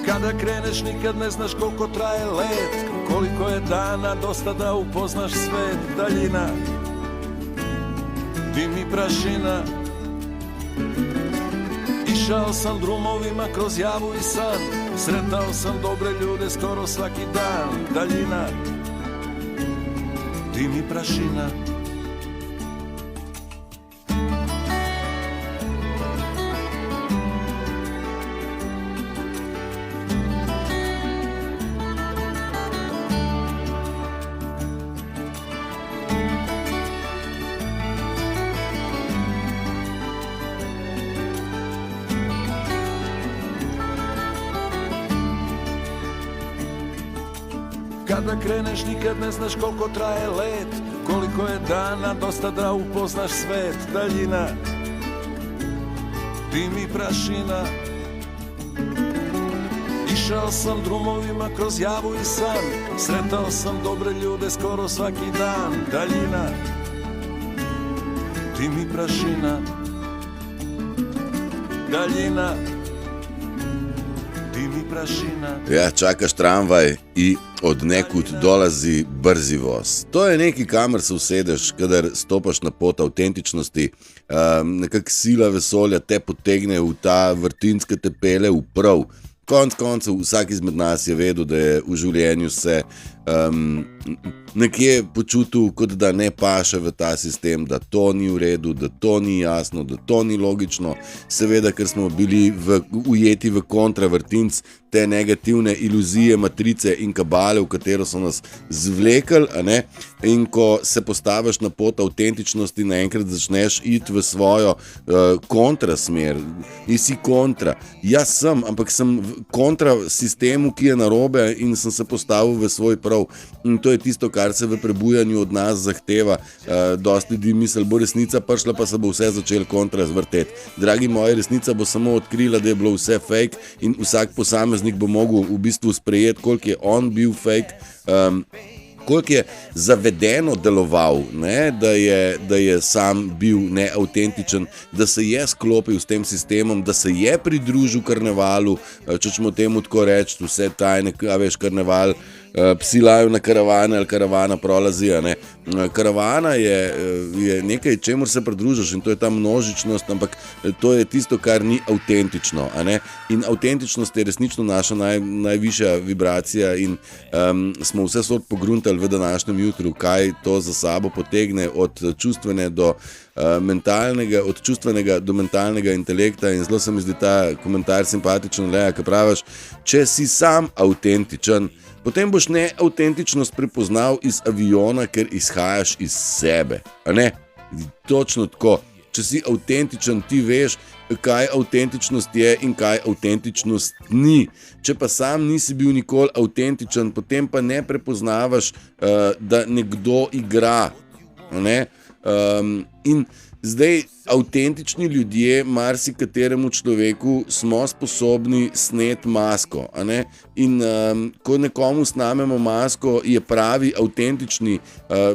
Kada kreneš nikad ne znaš koliko traje let, koliko je dana dosta da upoznaš svet. Daljina, dim i prašina. Išao sam drumovima kroz javu i san, sretao sam dobre ljude skoro svaki dan. Daljina, dim i prašina. Kada kreneš nikad ne znaš koliko traje let, koliko je dana dosta da upoznaš svet. Daljina, dim i prašina. Išao sam drumovima kroz javu i san, sretao sam dobre ljude skoro svaki dan. Daljina, dim i prašina. Daljina, dim i prašina. Ja, čakaš tramvaj i od nekud dolazi brzi voz. To je nekaj, kamor se usedeš, kadar stopaš na pot avtentičnosti. Nekak sila vesolja te potegne v ta vrtinc, ki te pele v prav. Konec koncev, vsak izmed nas je vedel, da je v življenju se nekje počutil, kot da ne paše v ta sistem, da to ni v redu, da to ni jasno, da to ni logično. Seveda, ker smo bili ujeti v kontravrtinc te negativne iluzije, matrice in kabale, v katero so nas zvlekli, a ne? In ko se postaviš na pot avtentičnosti, naenkrat začneš iti v svojo kontrasmer. Nisi kontra. Jaz sem, ampak sem kontra sistemu, ki je narobe, in sem se postavil v svoj prav. In to je tisto, kar se v prebujanju od nas zahteva. Dosti ljudi misli, bo resnica prišla, pa se bo vse začelo kontra zvrteti. Dragi moji, resnica bo samo odkrila, da je bilo vse fake, in vsak posameznik bo mogel v bistvu sprejeti, koliko je on bil fake, koliko je zavedeno deloval, ne? Da je sam bil neautentičen, da se je sklopil s tem sistemom, da se je pridružil karnevalu, če ćemo temu tako reči, vse tajne, a veš, karneval, psi lajo na karavane ali karavana prolazi, a ne. Karavana je nekaj, čemur se pridružiš, in to je ta množičnost, ampak to je tisto, kar ni avtentično, a ne. In avtentičnost je resnično naša najvišja vibracija, in smo vse sort pogruntali v današnjem jutru, kaj to za sabo potegne, od čustvene do mentalnega, od čustvenega do mentalnega intelekta. In zelo se mi zdi ta komentar simpatičen, Lea, ki praviš, če si sam avtentičen, potem boš neautentičnost prepoznal iz aviona, ker izhajaš iz sebe, a ne? Točno tako. Če si avtentičen, ti veš, kaj avtentičnost je in kaj avtentičnost ni. Če pa sam nisi bil nikoli avtentičen, potem pa ne prepoznavaš, da nekdo igra, a ne? In Zdaj, avtentični ljudje, marsikateremu človeku smo sposobni sneti masko, a ne? In ko nekomu snamemo masko, je pravi, avtentični,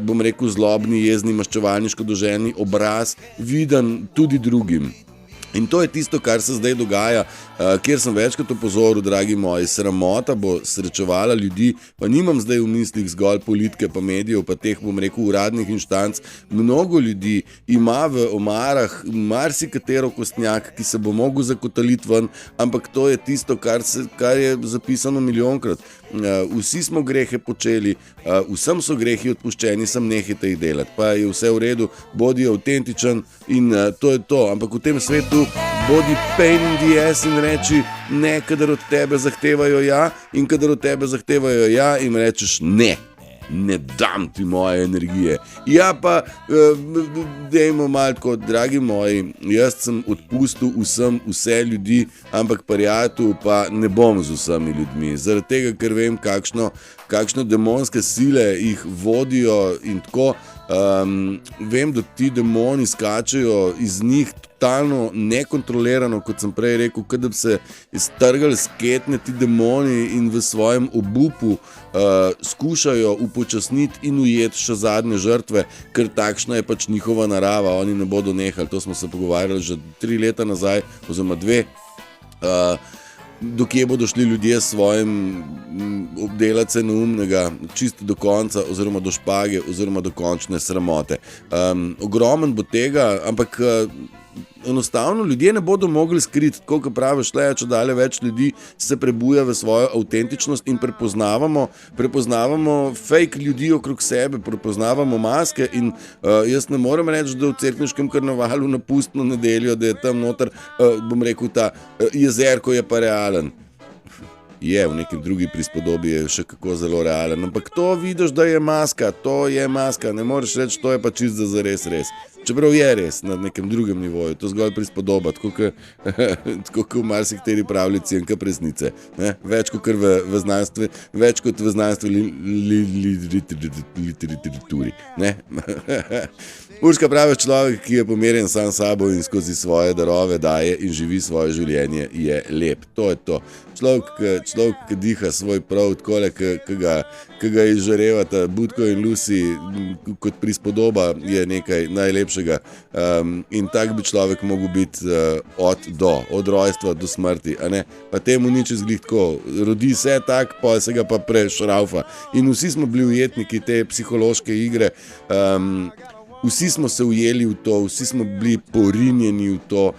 bom rekel, zlobni, jezni, maščevalni, škodoželjni obraz viden tudi drugim. In to je tisto, kar se zdaj dogaja, kjer sem večkrat opozoril, dragi moji, sramota bo srečevala ljudi, pa nimam zdaj v mislih zgolj politike, pa medijev, pa teh, bom rekel, uradnih inštanc. Mnogo ljudi ima v omarah marsikatero kostnjak, ki se bo mogel zakotaliti ven, ampak to je tisto, kar je zapisano milijonkrat. Vsi smo grehe počeli, vsem so grehi odpuščeni, sem nehajte jih delati, pa je vse v redu, bodi avtentičen in to je to, ampak v tem svetu bodi pain in the ass in reči ne, kadar od tebe zahtevajo ja, in kadar od tebe zahtevajo ja, in rečeš ne. Ne dam ti moje energije. Ja pa, dajmo malo tako, dragi moji, jaz sem odpustil vse ljudi, ampak prijatelj pa ne bom z vsemi ljudmi. Zaradi tega, ker vem, kakšno demonske sile jih vodijo in tako. Vem, da ti demoni skačejo iz njih totalno nekontrolirano, kot sem prej rekel, kot da bi se iztrgali sketne ti demoni in v svojem obupu skušajo upočasniti in ujeti še zadnje žrtve, ker takšna je pač njihova narava, oni ne bodo nehali, to smo se pogovarjali že 3 leta nazaj, oziroma 2. Dokje bodo šli ljudje s svojim obdelati se neumnega čisto do konca, oziroma do špage, oziroma do končne sramote. Ogromen bo tega, ampak enostavno ljudje ne bodo mogli skriti, tako kot praviš, čedalje več ljudi se prebuja v svojo avtentičnost in prepoznavamo fake ljudi okrog sebe, prepoznavamo maske in jaz ne morem reči, da v cerkniškem karnevalu na pustno nedeljo, da je tam noter, bom rekel, ta jezerko je pa realen. Je, v neki drugi prispodobi je še kako zelo realen, ampak to vidiš, da je maska, ne moreš reči, to je pa čisto zares res. Čeprav je res na nekem drugem nivoju, to zgolj prispodoba, tako kot v marsikateri pravljici in kot resnice. Več kot v znanstveni literaturi. Urška pravi, človek, ki je pomirjen sam sabo in skozi svoje darove daje in živi svoje življenje, je lep. To je to. Človek, ki diha svoj prav, takole, ki ga izžarevata Budko in Lucy kot prispodoba, je nekaj najlepšega. In tak bi človek mogel biti od rojstva do smrti. Pa temu nič izglih tako. Rodi se tak, pa se ga pa prešraufa. In vsi smo bili ujetniki te psihološke igre. Vsi smo se ujeli v to, vsi smo bili porinjeni v to,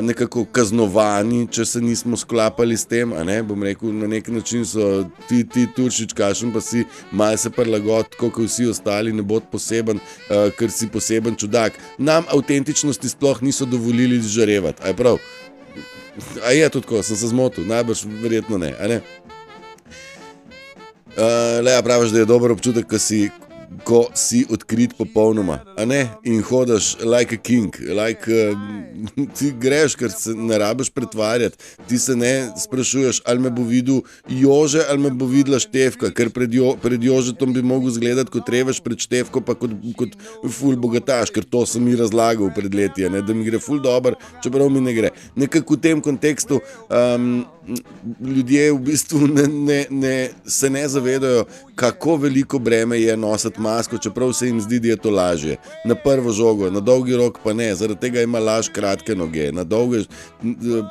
nekako kaznovani, če se nismo sklapali s tem, bom rekel, na nek način so ti Turšič, kašen pa si malo se prilagot, tako kot vsi ostali, ne bod poseben, ker si poseben čudak. Nam avtentičnosti sploh niso dovolili žarevati, a je prav? A je to tako, sem se zmotil, najbrž verjetno ne, a ne? Leja, praviš, da je dober občutek, ko si odkrit popolnoma, in hodaš like a king, ti greš, ker se ne rabiš pretvarjati, ti se ne sprašuješ, ali me bo videl Jože, ali me bo videla Štefka, ker pred Jožetom bi mogel izgledati kot revež, pred Štefko pa kot ful bogataš, ker to sem mi razlagal pred leti, da mi gre ful dober, čeprav mi ne gre. Nekako v tem kontekstu ljudje v bistvu se ne zavedajo, kako veliko breme je nositi masko, čeprav se jim zdi, da je to lažje. Na prvo žogo, na dolgi rok pa ne, zaradi tega ima laž kratke noge. Na dolge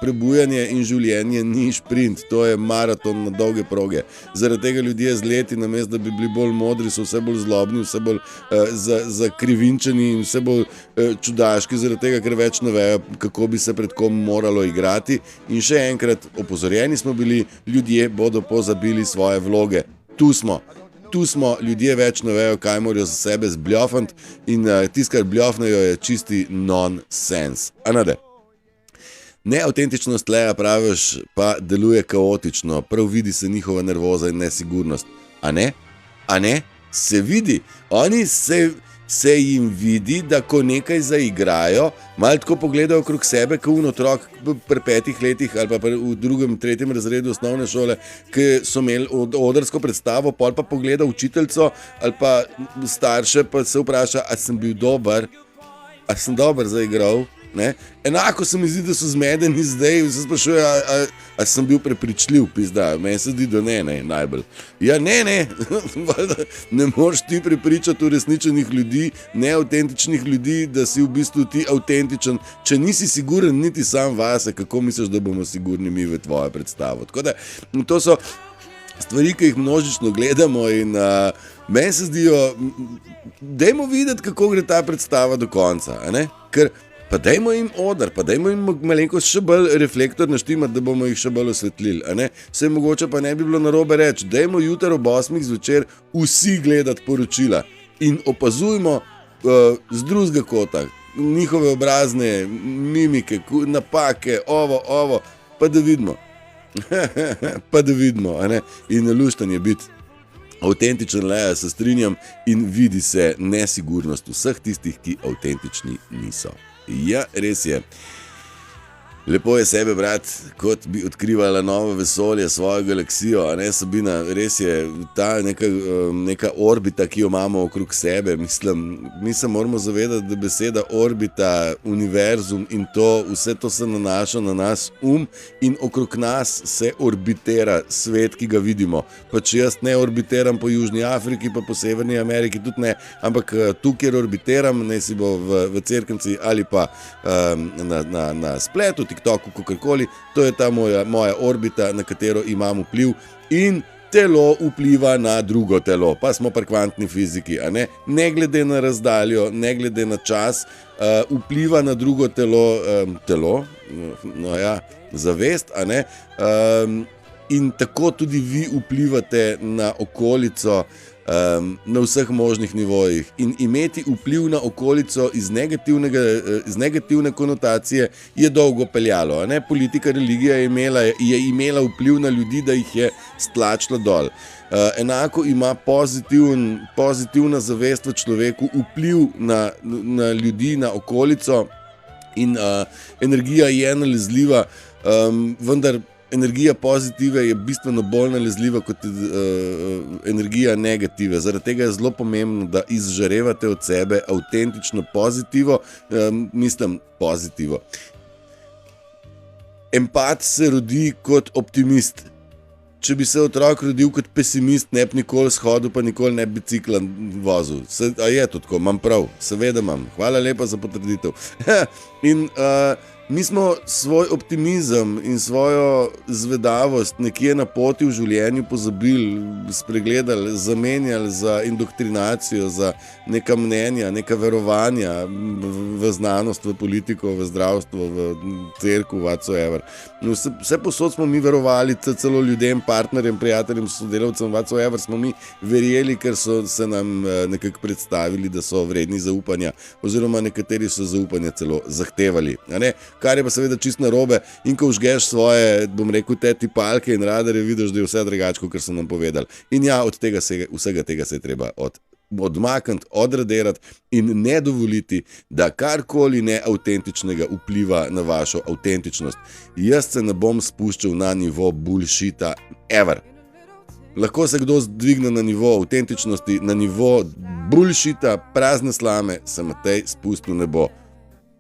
prebujanje in življenje ni šprint, to je maraton na dolge proge. Zaradi tega ljudje z leti, namesto da bi bili bolj modri, so vse bolj zlobni, vse bolj zakrivinčeni in vse bolj čudaški, zaradi tega, ker več ne vejo, kako bi se pred kom moralo igrati. In še enkrat, opozorjeni smo bili, ljudje bodo pozabili svoje vloge. Tu smo, ljudje več ne vejo, kaj morajo za sebe zbljofant in tisto, kar bljofnejo, je čisti nonsense. Anade. Neavtentičnost, Leja, praviš, pa deluje kaotično, prav vidi se njihova nervoza in nesigurnost. A ne? Se vidi. Oni se jim vidi, da ko nekaj zaigrajo, malo tako pogledajo okrog sebe, kot otrok pri 5 letih ali pa v 2., 3. razredu osnovne šole, ki so imeli odrsko predstavo, pol pa pogleda učiteljico ali pa starše, pa se vpraša, ali sem bil dober. a sem dobro zaigral. Ne? Enako se mi zdi, da so zmedeni zdaj, se sprašujejo, a sem bil prepričljiv, pizda. Meni se zdi, da ne, najbolj. Ja, ne, ne moreš ti prepričati uresničenih ljudi, neautentičnih ljudi, da si v bistvu ti avtentičen, če nisi siguren niti sam vase, kako misliš, da bomo sigurni mi v tvojo predstavo. Tako da, to so stvari, ki jih množično gledamo in meni se zdijo, dajmo videti, kako gre ta predstava do konca, a ne? Ker pa dajmo jim odar, pa dajmo jim malenkost še bolj reflektor naštimati, da bomo jih še bolj osvetlili, a ne? Vse mogoče pa ne bi bilo narobe reči, dajmo jutri ob 8 zvečer vsi gledati poročila in opazujmo z drugega kota njihove obrazne mimike, napake, ovo, pa da vidimo. Pa da vidimo, a ne? In luštan je biti avtentičen, Lea, se strinjam, in vidi se nesigurnost vseh tistih, ki avtentični niso. Ja, res je. Lepo je sebe brati, kot bi odkrivala novo vesolje, svojo galaksijo, a ne, Sabina, res je ta neka orbita, ki jo imamo okrog sebe, mislim, mi se moramo zavedati, da beseda orbita, univerzum in to, vse to se nanaša na nas in okrog nas se orbitera svet, ki ga vidimo. Pač jaz ne orbiteram po Južni Afriki, pa po Severni Ameriki tudi ne, ampak tu, kjer orbiteram, ne si bo v Cerknici ali pa na spletu, TikToku, kakorkoli, to je ta moja orbita, na katero imam vpliv in telo vpliva na drugo telo, pa smo pri kvantni fiziki, a ne? Ne glede na razdaljo, ne glede na čas, vpliva na drugo telo, no ja, zavest, a ne? In tako tudi vi vplivate na okolico, na vseh možnih nivojih in imeti vpliv na okolico iz negativne konotacije je dolgo peljalo, a ne? Politika, religija je imela vpliv na ljudi, da jih je stlačila dol. Enako ima pozitivna zavest v človeku vpliv na ljudi, na okolico in energija je nalezljiva, vendar energija pozitive je bistveno bolj nalezljiva kot energija negative. Zaradi tega je zelo pomembno, da izžarevate od sebe avtentično pozitivo, pozitivo. Empat se rodi kot optimist. Če bi se otrok rodil kot pesimist, ne bi nikoli shodil, pa nikoli ne bi bicikla vozil. A je to tako? Imam prav? Seveda imam. Hvala lepa za potrditev. In mi smo svoj optimizem in svojo zvedavost nekje na poti v življenju pozabili, spregledali, zamenjali za indoktrinacijo, za neka mnenja, neka verovanja v znanost, v politiko, v zdravstvo, v cerkev, whatsoever. Vse posod smo mi verovali, celo ljudem, partnerjem, prijateljem, sodelavcem, whatsoever smo mi verjeli, ker so se nam nekako predstavili, da so vredni zaupanja, oziroma nekateri so zaupanja celo zahtevali, a ne? Kar je pa seveda čist narobe, in ko vžgeš svoje, bom rekel, te tipalke in radarje, vidiš, da je vse drugače, kot so nam povedali. In ja, vsega tega se je treba odmakniti, odradirati in ne dovoliti, da karkoli neautentičnega vpliva na vašo avtentičnost. Jaz se ne bom spuščal na nivo bullshita ever. Lahko se kdo zdvigne na nivo avtentičnosti, na nivo bullshita, prazne slame, se Matej spustil ne bo.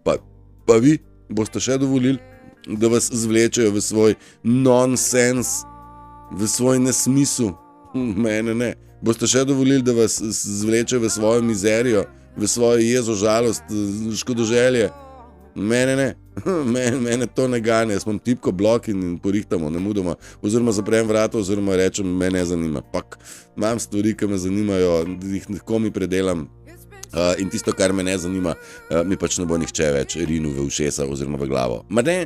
Pa vi boste še dovolili, da vas zvlečejo v svoj nonsens, v svoj nesmisel? Mene ne. Boste še dovolili, da vas zvlečejo v svojo mizerijo, v svojo jezo, žalost, škodoželje? Mene ne. Mene to ne gane. Jaz imam tipko blok in porihtamo nemudoma, oziroma zaprem vrata, oziroma rečem, me ne zanima. Pak, imam stvari, ki me zanimajo, jih nekomi predelam. In tisto, kar me ne zanima, mi pač ne bo nihče več rinil v ušesa oziroma v glavo. Ma ne?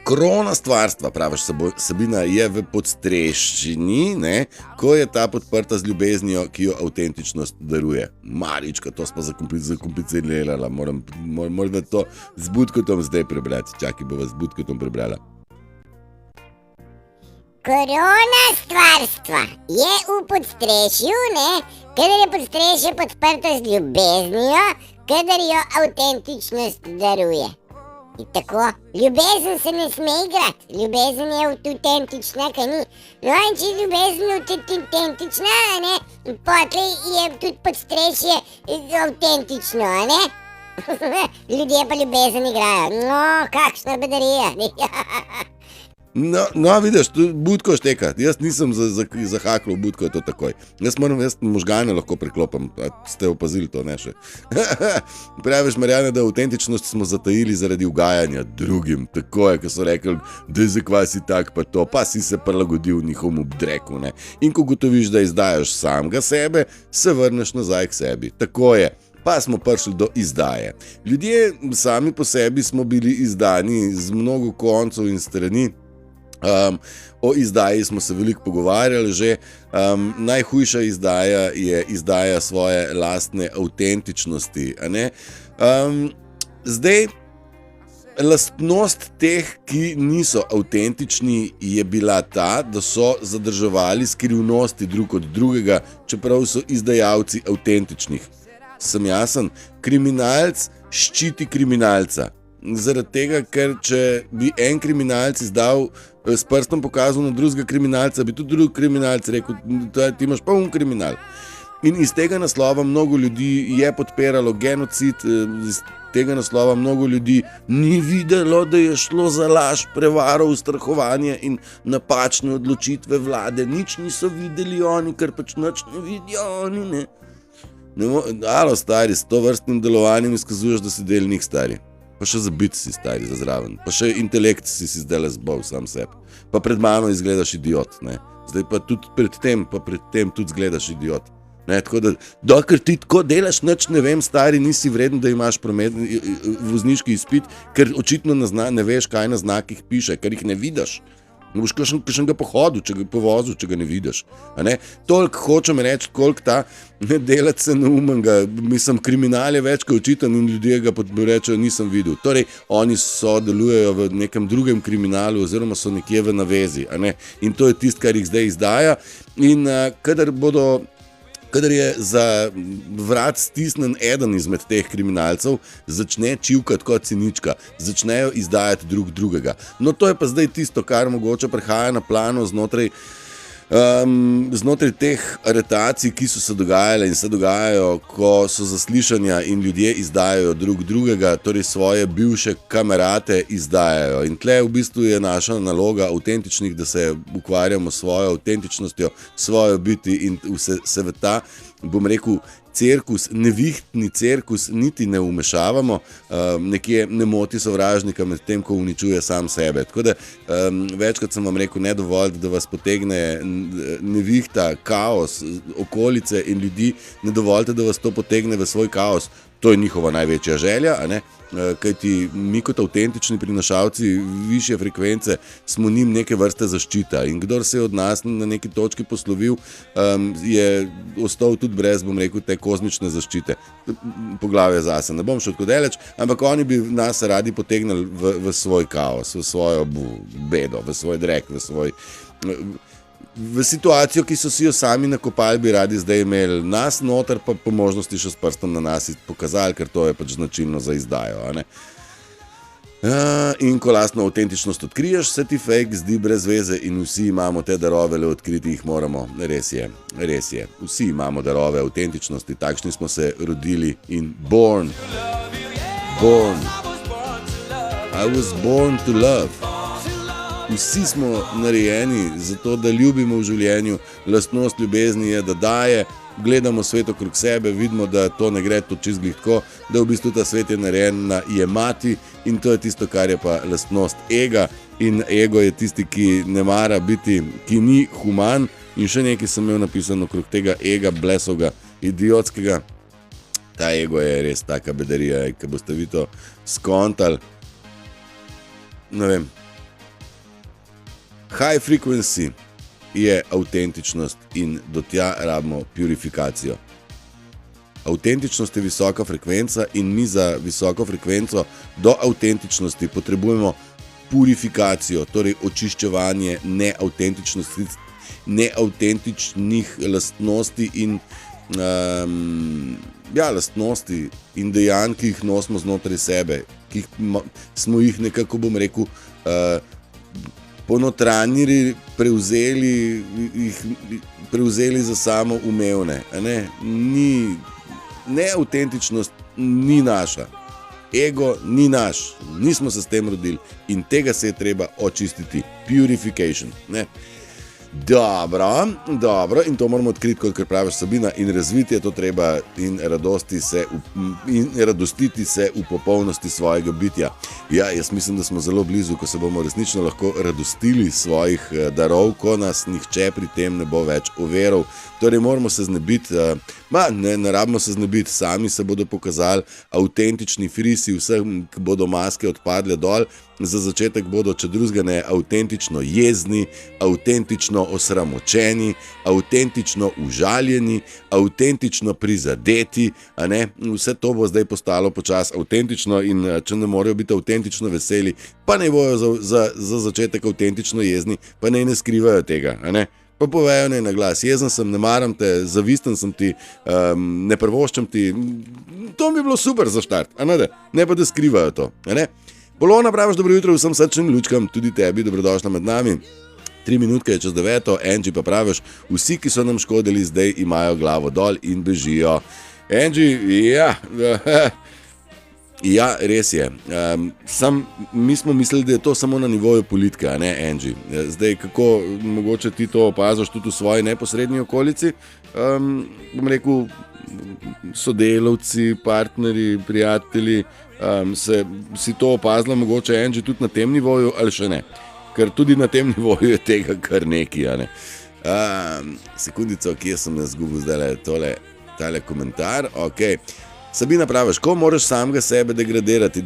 Korona stvarstva, praviš Sabina, je v podstreščini, ne? Ko je ta podprta z ljubeznijo, ki jo avtentičnost daruje. Marička, to smo zakomplicirala, moram to z Budkotom zdaj prebrati. Čakaj, bova z Budkotom prebrala. Korona stvarstva je v podstrešju, ne? Kadar je podstrešje podprto z ljubeznijo, kadar jo avtentičnost daruje. In tako, ljubezen se ne sme igrati, ljubezen je avtentična, kaj ni. No in če je ljubezen avtentična, ne, potlej je tudi podstrešje avtentično, ne. Ljudje pa ljubezen igrajo, no, kakšna bedarija. No, vidiš, budko šteka. Jaz nisem zahaklo v budko, je to takoj. Jaz možgane lahko preklopam, ste opazili to, ne še. Praviš, Marjane, da avtentičnost smo zatajili zaradi ugajanja drugim. Tako je, ko so rekli, da zakvaj si tak pa to, pa si se prilagodil njihovemu dreku, ne. In ko gotoviš, da izdajaš samega sebe, se vrneš nazaj k sebi. Tako je. Pa smo prišli do izdaje. Ljudje sami po sebi smo bili izdani z mnogo koncev in strani. O izdaji smo se veliko pogovarjali že. Najhujša izdaja je izdaja svoje lastne avtentičnosti. Zdaj, lastnost teh, ki niso avtentični, je bila ta, da so zadrževali skrivnosti drug od drugega, čeprav so izdajalci avtentičnih. Sem jasen, kriminalc ščiti kriminalca. Zaradi tega, ker če bi en kriminalc izdal, s prstom pokazal na drugega kriminalca, bi tudi drugi kriminalc rekel, ti imaš pa kriminal. In iz tega naslova mnogo ljudi je podpiralo genocid, iz tega naslova mnogo ljudi ni videlo, da je šlo za laž, prevaro, ustrahovanje in napačne odločitve vlade. Nič niso videli oni, ker pač nič ne vidijo oni, ne. Alo, stari, s to vrstnim delovanjem izkazuješ, da si del njih, stari. Pa še za bit si, stari, za zraven. Pa še intelekt si zdaj zbol sam sebi. Pa pred mano izgledaš idiot, ne. Zdaj pa tudi pred tem tudi izgledaš idiot. Ne, tako da, dokler ti tako delaš, nič ne vem, stari, nisi vreden, da imaš vozniški izpit, ker očitno ne veš, kaj na znakih piše, ker jih ne vidiš. Ne boš kakšnega pohodu, po vozu, če ga ne vidiš. Toliko hočem reči, koliko ta delac se neumenga. Mislim, kriminal je več kot očiten in ljudje ga rečejo, nisem videl. Torej, oni delujejo v nekem drugem kriminalu oziroma so nekje v navezi. In to je tisto, kar jih zdaj izdaja. In kadar je za vrat stisnen eden izmed teh kriminalcev, začne čivkati kot sinička, začnejo izdajati drugega. No, to je pa zdaj tisto, kar mogoče prihaja na plano znotraj teh aretacij, ki so se dogajale in se dogajajo, ko so zaslišanja in ljudje izdajajo drugega, torej svoje bivše kamerate izdajajo. In tle v bistvu je naša naloga avtentičnih, da se ukvarjamo s svojo avtentičnostjo, svojo biti in se v ta, bom rekel, cirkus, nevihtni cirkus niti ne umešavamo, nekje ne moti sovražnika med tem, ko uničuje sam sebe. Tako da večkrat sem vam rekel, ne dovolj, da vas potegne nevihta, kaos, okolice in ljudi, ne dovoljte, da vas to potegne v svoj kaos. To je njihova največja želja, kajti mi kot avtentični prinašalci višje frekvence smo njim neke vrste zaščita in kdor se je od nas na neki točki poslovil, je ostal tudi brez, bom rekel, te kozmične zaščite. Poglavje zase, ne bom šel tako daleč, ampak oni bi nas radi potegnili v svoj kaos, v svojo bedo, v svoj drek, v situacijo, ki so si jo sami nakopali, bi radi zdaj imeli nas noter, pa po možnosti še s prstom na nas pokazali, ker to je pač značilno za izdajo. In ko lastno avtentičnost odkriješ, se ti fake zdi brez veze in vsi imamo te darove, le odkriti jih moramo. Res je. Vsi imamo darove avtentičnosti, takšni smo se rodili in born. I was born to love. Vsi smo narejeni za to, da ljubimo v življenju. Lastnost ljubezni je, da daje, gledamo svet okrog sebe, vidimo, da to ne gre to čisto glihko, da v bistvu ta svet je narejen na jemati in to je tisto, kar je pa lastnost ega. In ego je tisti, ki ne mara biti, ki ni human. In še nekaj sem imel napisano okrog tega ega, blesovega, idiotskega. Ta ego je res taka bedarija, ki boste vi to skontali. Ne vem. High frequency je avtentičnost in do tja rabimo purifikacijo. Avtentičnost je visoka frekvenca in mi za visoko frekvenco do avtentičnosti potrebujemo purifikacijo, torej očiščevanje neavtentičnih lastnosti in lastnosti in dejanj, ki jih nosimo znotraj sebe. ki smo jih nekako, bom rekel, ponotranjili, prevzeli za samo umevne. Neavtentičnost ni naša. Ego ni naš, nismo se s tem rodili in tega se je treba očistiti. Purification. Ne? Dobro, in to moramo odkriti, kot praviš Sabina, in razviti je to treba in radostiti se v popolnosti svojega bitja. Ja, jaz mislim, da smo zelo blizu, ko se bomo resnično lahko radostili svojih darov, ko nas nihče pri tem ne bo več overal. Torej moramo se znebiti, ne rabimo se znebiti, sami se bodo pokazali avtentični frisi, vsem bodo maske odpadle dol. Za začetek bodo, če drugega ne, avtentično jezni, avtentično osramočeni, avtentično užaljeni, avtentično prizadeti, vse to bo zdaj postalo počasi avtentično in če ne morejo biti avtentično veseli, pa naj bojo za začetek avtentično jezni, pa naj ne skrivajo tega, pa povejo naj na glas, jezen sem, ne maram te, zavisten sem ti, ne prvoščam ti, to bi bilo super za štart, ne pa da skrivajo to, Polona, praviš, dobro jutro vsem srčnim lučkam, tudi tebi, dobrodošla med nami. 3 minutke je čez 9, Angie pa praviš, vsi, ki so nam škodili, zdaj imajo glavo dol in bežijo. Angie, ja, res je. Mi smo mislili, da je to samo na nivoju politike, a ne, Angie. Zdaj, kako mogoče ti to opaziš tudi v svoji neposrednji okolici, bom rekel, sodelavci, partnerji, prijatelji, si to opazila mogoče Angie tudi na tem nivoju ali še ne? Ker tudi na tem nivoju je tega kar nekaj, sekundico, kje sem izgubil zdaj tale komentar, ok. Sabina praviš, ko moraš samega sebe degradirati,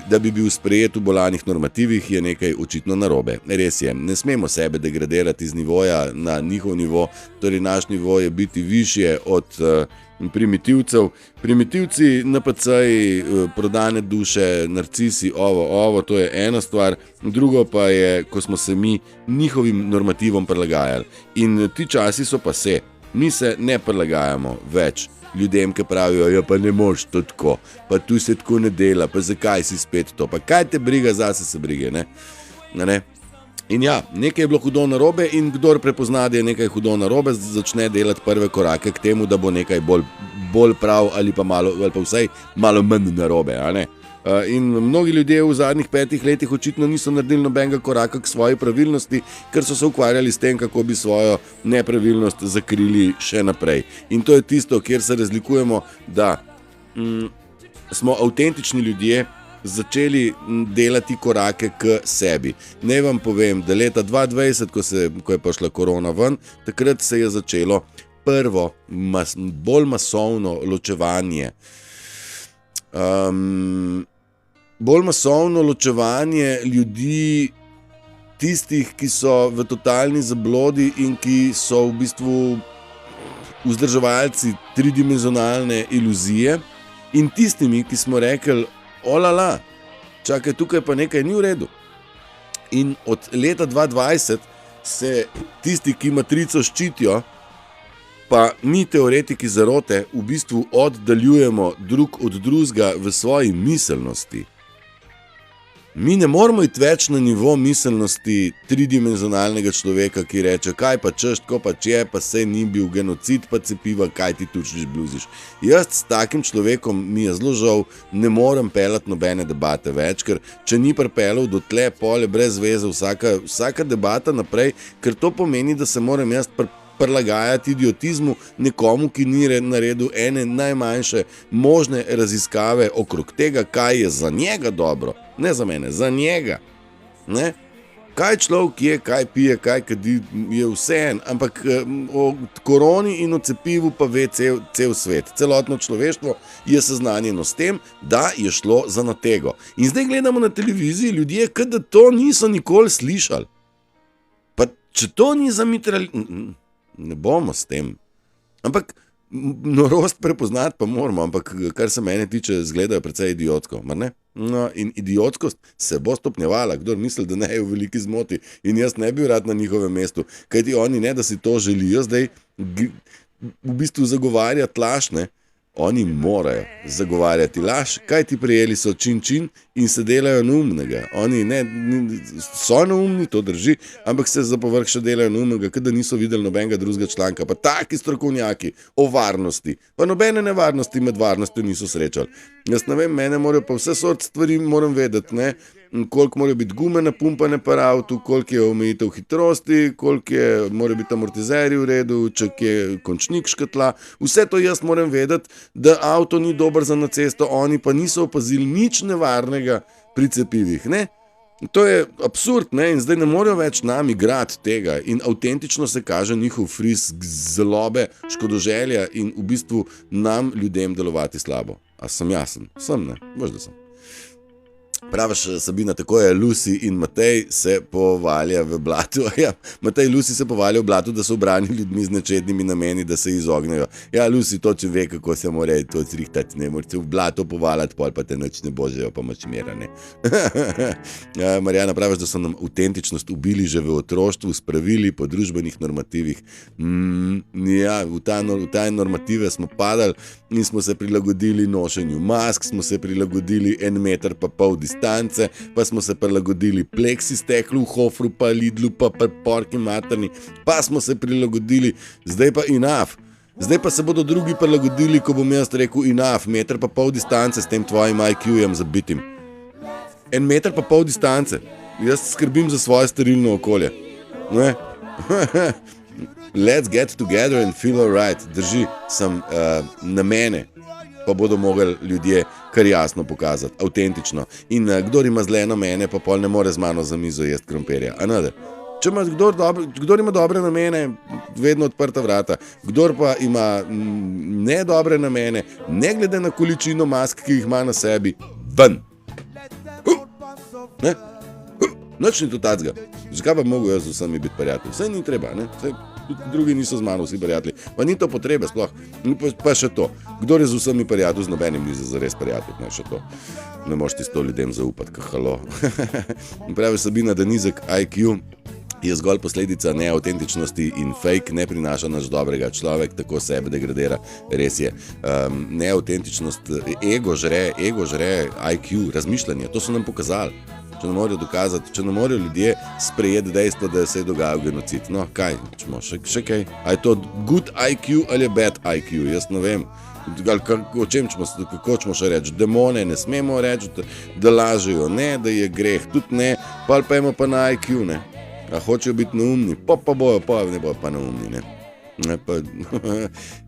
da bi bil sprejet v bolanih normativih, je nekaj očitno narobe. Res je, ne smemo sebe degradirati z nivoja na njihov nivo, torej naš nivo je biti višje od primitivcev. Primitivci, NPC-ji, prodane duše, narcisi, to je ena stvar, drugo pa je, ko smo se mi njihovim normativom prilagajali. In ti časi so pa se, mi se ne prilagajamo več ljudem, ki pravijo, ja pa ne moš to tako, pa tu se tako ne dela, pa zakaj si spet to, pa kaj te briga, zase se brige, ne? In ja, nekaj je bilo hudo narobe in kdor prepozna, da je nekaj hudo narobe, začne delati prve korake k temu, da bo nekaj bolj prav ali pa vsaj malo manj narobe, In mnogi ljudje v zadnjih 5 letih očitno niso naredili nobenega koraka k svoji pravilnosti, ker so se ukvarjali s tem, kako bi svojo nepravilnost zakrili še naprej. In to je tisto, kjer se razlikujemo, da smo avtentični ljudje začeli delati korake k sebi. Naj vam povem, da leta 2020, ko je prišla korona ven, takrat se je začelo prvo bolj masovno ločevanje. Bolj masovno ločevanje ljudi, tistih, ki so v totalni zablodi in ki so v bistvu vzdrževalci tridimenzionalne iluzije, in tistimi, ki smo rekli, olala, čakaj, tukaj pa nekaj ni v redu. In od leta 2020 se tisti, ki matrico ščitijo, pa mi teoretiki zarote v bistvu oddaljujemo drug od drugega v svoji miselnosti. Mi ne moramo iti več na nivo miselnosti tridimenzionalnega človeka, ki reče, kaj pa češ, tako pa če, pa sej ni bil genocid, pa cepiva, kaj ti tučniš bluziš. Jaz s takim človekom, mi je zelo žal, ne morem pelati nobene debate več, ker če ni pripeljal do tle, pol je brez veze vsaka debata naprej, ker to pomeni, da se moram jaz prilagajati idiotizmu nekomu, ki ni naredil ene najmanjše možne raziskave okrog tega, kaj je za njega dobro. Ne za mene, za njega. Ne? Kaj človek je, kaj pije, kaj kadi, je vseeno, ampak o koroni in o cepivu pa ve cel svet. Celotno človeštvo je seznanjeno s tem, da je šlo za natego. In zdaj gledamo na televiziji ljudje, kot da to niso nikoli slišali. Pa če to ni ne bomo s tem. Ampak norost prepoznati pa moramo, ampak kar se mene tiče, zgledajo precej idiotsko, mar ne? No, in idiotskost se bo stopnjevala, kdor misli, da ne je v veliki zmoti, in jaz ne bi rad na njihovem mestu, kajti oni ne, da si to želijo zdaj v bistvu zagovarjati laž, ne? oni morajo zagovarjati laž, kaj ti prijeli so čin in se delajo neumnega. Oni so neumni, to drži, ampak se za povrh še delajo neumnega, kada niso videli nobenega drugega članka. Pa taki strokovnjaki o varnosti, pa nobene nevarnosti med varnostjo niso srečali. Jaz ne vem, mene morajo pa vse sort stvari moram vedeti, ne? Koliko morajo biti gume napumpane po avtu, koliko je omejitev hitrosti, koliko morajo biti amortizerji v redu, če je končnik škatla. Vse to jaz moram vedeti, da avto ni dober za na cesto, oni pa niso opazili nič nevarnega pri cepivih. Ne? To je absurd, ne? In zdaj ne morejo več nam igrati tega in avtentično se kaže njihov fris zlobe, škodoželja in v bistvu nam ljudem delovati slabo. A sem jasen? Sem, ne? Možda sem. Praviš, Sabina, tako je, Lucy in Matej se povalja v blatu. Ja, Matej in Lucy se povalja v blatu, da so obrani ljudmi z nečednimi nameni, da se izognejo. Ja, Lucy točno ve, kako se mora to zrihtati, ne morete v blato povaljati, pol pa te nič ne božejo, pa mačmera, ne. Ja, Marjana, praviš, da so nam autentičnost ubili že v otroštvu, spravili po družbenih normativih. Ja, v ta normative smo padali in smo se prilagodili nošenju mask, smo se prilagodili 1,5 metra distance, pa smo se prilagodili pleksi steklu v Hofru, pa Lidlu, pa porki materni, pa smo se prilagodili, zdaj pa enough. Zdaj pa se bodo drugi prilagodili, ko bom jaz rekel enough, 1,5 metra distance s tem tvojim IQ-jem zabitim. 1,5 metra distance. Jaz skrbim za svoje sterilno okolje. Ne? Let's get together and feel alright. Drži, sem na mene, pa bodo mogli ljudje kar jasno pokazati, avtentično. In kdor ima zle namene, pa pol ne more z mano za mizo jesti krompirja. Če ima kdor ima dobre namene, vedno odprta vrata. Kdor pa ima ne dobre namene, ne glede na količino mask, ki jih ima na sebi, ven. Ne? Noč ni to tacga. Zakaj pa mogo jaz z vsemi biti prijatelj? Vse ni treba, ne? Drugi niso z mano vsi prijatelji. Pa ni to potrebe sploh. Pa še to. Kdor je z vsemi prijatelj, z nobenim ni zares prijatelj. Ne, še to. Ne moš ti 100 ljudem zaupati, halo. Pravi Sabina, da nizek IQ je zgolj posledica neautentičnosti in fake ne prinaša nič dobrega. Človek tako sebe degradira. Res je. Neautentičnost, ego žre IQ, razmišljanje. To so nam pokazali. Če ne morajo dokazati, če ne morajo ljudje sprejeti dejstvo, da se je dogajal genocid. No, kaj? Še kaj? A je to good IQ ali je bad IQ? Jaz ne vem. Kako ćemo še reči? Demone ne smemo reči, da lažejo, ne, da je greh, tudi ne, pa ima pa na IQ, ne. A hočejo biti neumni, pa bojo, pa ne bojo pa neumni, ne.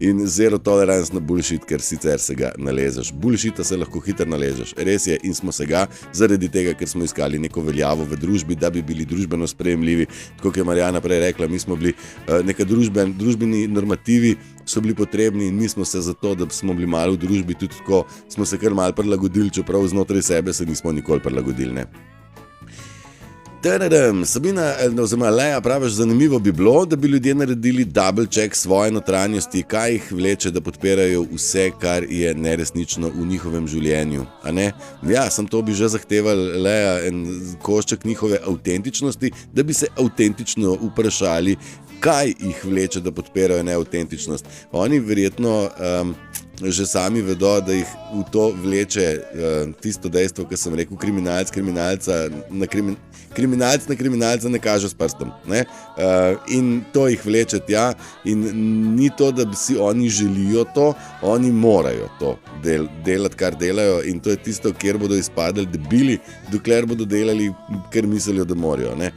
In zero tolerance na bullshit, ker sicer se ga nalezeš. Bullshita se lahko hitro naležeš. Res je, in smo se ga zaradi tega, ker smo iskali neko veljavo v družbi, da bi bili družbeno sprejemljivi. Tako je Marjana prej rekla, mi smo bili neka družbeni normativi so bili potrebni in mi smo se zato, da smo bili malo v družbi, tudi tako smo se kar malo prilagodili, čeprav znotraj sebe se nismo nikoli prilagodili, ne. Sabina, oziroma Leja, praviš, zanimivo bi bilo, da bi ljudje naredili double check svoje notranjosti, kaj jih vleče, da podpirajo vse, kar je neresnično v njihovem življenju. A ne? Ja, sam to bi že zahteval, Leja, en košček njihove avtentičnosti, da bi se avtentično vprašali, kaj jih vleče, da podpirajo neautentičnost. Oni verjetno že sami vedo, da jih v to vleče tisto dejstvo, ki sem rekel, kriminalec na kriminalca ne kaže s prstom. Ne? In to jih vleče tja in ni to, da bi si oni želijo to, oni morajo to delati, kar delajo in to je tisto, kjer bodo izpadali debili, dokler bodo delali, ker mislijo, da morajo. Ne?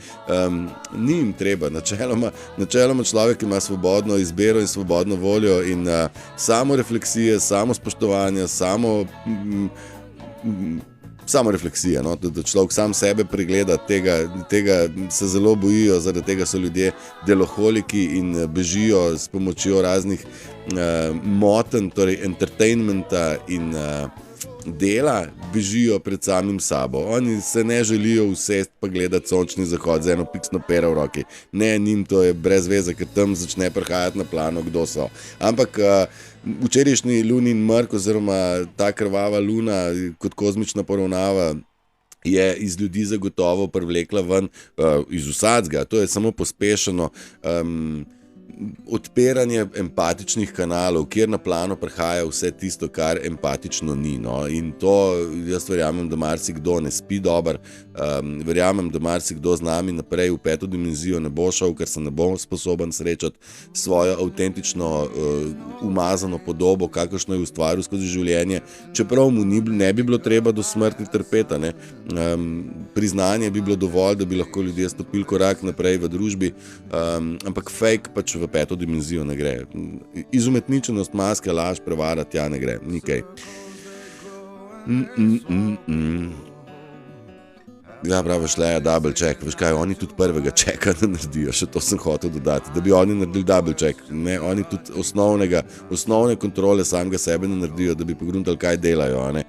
Ni jim treba, načeloma človek ima svobodno izbiro in svobodno voljo in samo refleksije, samo spoštovanje, samo refleksija, no? Da človek sam sebe pregleda, tega se zelo bojijo, zaradi tega so ljudje deloholiki in bežijo s pomočjo raznih motenj, torej entertainmenta in dela, bežijo pred samim sabo. Oni se ne želijo usesti pa gledati sončni zahod z eno piksno pero v roki. Ne, njim to je brez veze, ker tam začne prihajati na plano, kdo so. Ampak včerajšnji lunin mrk oziroma ta krvava luna kot kozmična poravnava je iz ljudi zagotovo privlekla ven iz vsadzga. To je samo pospešeno. odpiranje empatičnih kanalov, kjer na plano prihaja vse tisto, kar empatično ni. No? In to jaz verjamem, da marsikdo ne spi dobro, verjamem, da marsikdo z nami naprej v 5. dimenzijo ne bo šel, ker se ne bo sposoben srečati svojo avtentično umazano podobo, kakršno je ustvaril skozi življenje, čeprav mu ne bi bilo treba do smrti trpeti. Priznanje bi bilo dovolj, da bi lahko ljudje stopili korak naprej v družbi, ampak fake pač v 5. dimenzijo ne gre. Izumetničenost, maske, laž, prevara, tja ne gre, nikaj. Ja, bravo, šleja, double check. Veš kaj, oni tudi prvega checka ne naredijo, še to sem hotel dodati, da bi oni naredili double check. Ne, oni tudi osnovne kontrole samega sebe ne naredijo, da bi pogruntali, kaj delajo.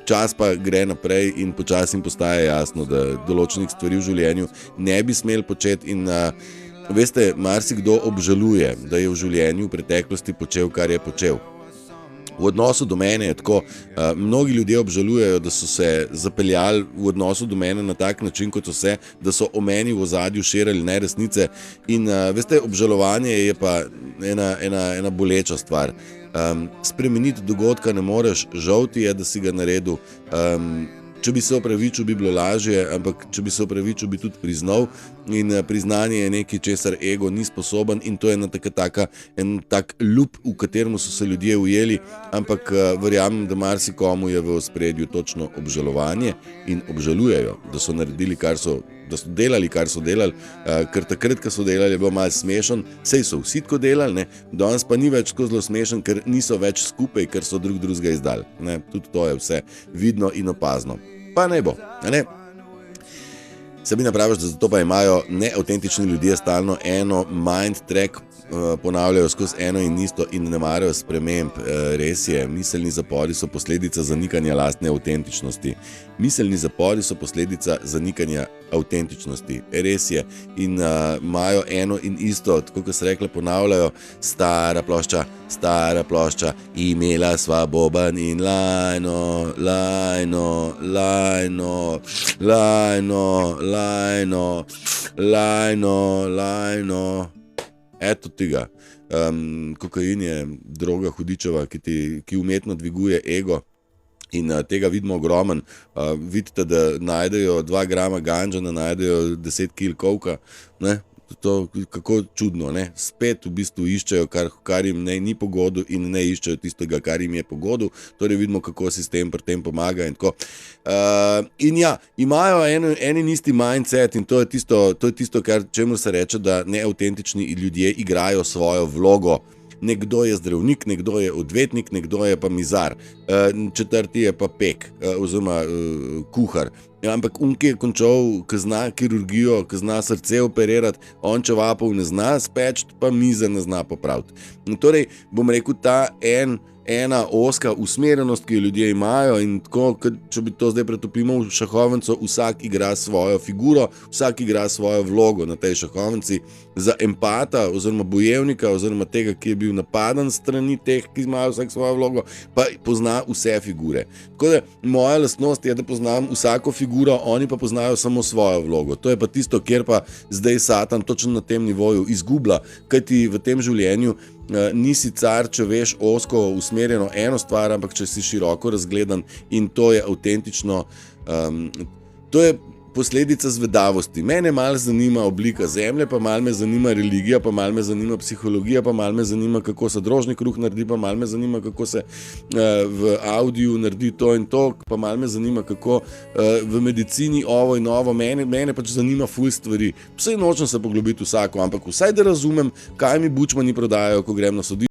Čas pa gre naprej in počasi jim postaje jasno, da določenih stvari v življenju ne bi smeli početi in veste, marsikdo obžaluje, da je v življenju v preteklosti počel, kar je počel. V odnosu do mene je tako, mnogi ljudje obžalujejo, da so se zapeljali v odnosu do mene na tak način, kot so se, da so o meni v ozadju širili neresnice in veste, obžalovanje je pa ena boleča stvar. Spremeniti dogodka ne moreš, žal ti je, da si ga naredil. Če bi se opravičil, bi bilo lažje, ampak če bi se opravičil, bi tudi priznal in priznanje je nekaj, česar ego ni sposoben in to je en tak lup, v katerem so se ljudje ujeli, ampak verjamem, da marsikomu je v ospredju točno obžalovanje in obžalujejo, da so naredili, da so delali, kar so delali, ker takrat, ko so delali, je bilo malo smešen, sej so vsi tako delali, danes pa ni več tako zelo smešen, ker niso več skupaj, ker so drugega izdali. Tudi to je vse vidno in opazno. Pa ne bo, ne? Sabina praviš, da zato pa imajo neautentični ljudje stalno eno mind track, ponavljajo skozi eno in isto in ne marajo sprememb. Res je, miselni zapori so posledica zanikanja lastne avtentičnosti. Miselni zapori so posledica zanikanja avtentičnosti. Res je. In imajo eno in isto, tako kot se rekla, ponavljajo, stara plošča, imela sva boban in lajno. Eto tega. Kokain je droga hudičeva, ki umetno dviguje ego in tega vidimo ogromen. Vidite, da najdejo 2 grama ganžana, najdejo 10 kil kovka, ne? To kako čudno, ne? Spet v bistvu iščejo, kar jim ni pogodu in ne iščejo tistega, kar jim je pogodu. Torej vidimo, kako sistem pri tem pomaga in tako. In ja, imajo en in isti mindset in to je tisto, čemu se reče, da neautentični ljudje igrajo svojo vlogo. Nekdo je zdravnik, nekdo je odvetnik, nekdo je pa mizar, četrti je pa pek oziroma kuhar. Ampak ki je končal, ki zna kirurgijo, ki zna srce operirati, on čevapov ne zna speči, pa mize ne zna popraviti. Torej, bom rekel, ta ena oska usmerjenost, ki jo ljudje imajo in tako, če bi to zdaj pretopimo v šahovnico, vsak igra svojo figuro, vsak igra svojo vlogo na tej šahovnici. Za empata oziroma bojevnika oziroma tega, ki je bil napaden strani teh, ki imajo vsak svojo vlogo, pa pozna vse figure. Tako da moja lastnost je, da poznam vsako figuro, oni pa poznajo samo svojo vlogo. To je pa tisto, kjer pa zdaj Satan točno na tem nivoju izgublja, kajti v tem življenju nisi car, če veš ozko usmerjeno eno stvar, ampak če si široko razgledan in to je avtentično, to je posledica zvedavosti. Mene malo zanima oblika zemlje, pa malo me zanima religija, pa malo me zanima psihologija, pa malo me zanima, kako se drožni kruh naredi, pa malo me zanima, kako se v audiju naredi to in to, pa malo me zanima, kako v medicini ovo in ovo. Mene pač zanima ful stvari. Vsaj nočem se poglobiti vsako, ampak vsaj da razumem, kaj mi bučmani prodajajo, ko grem na sodišče.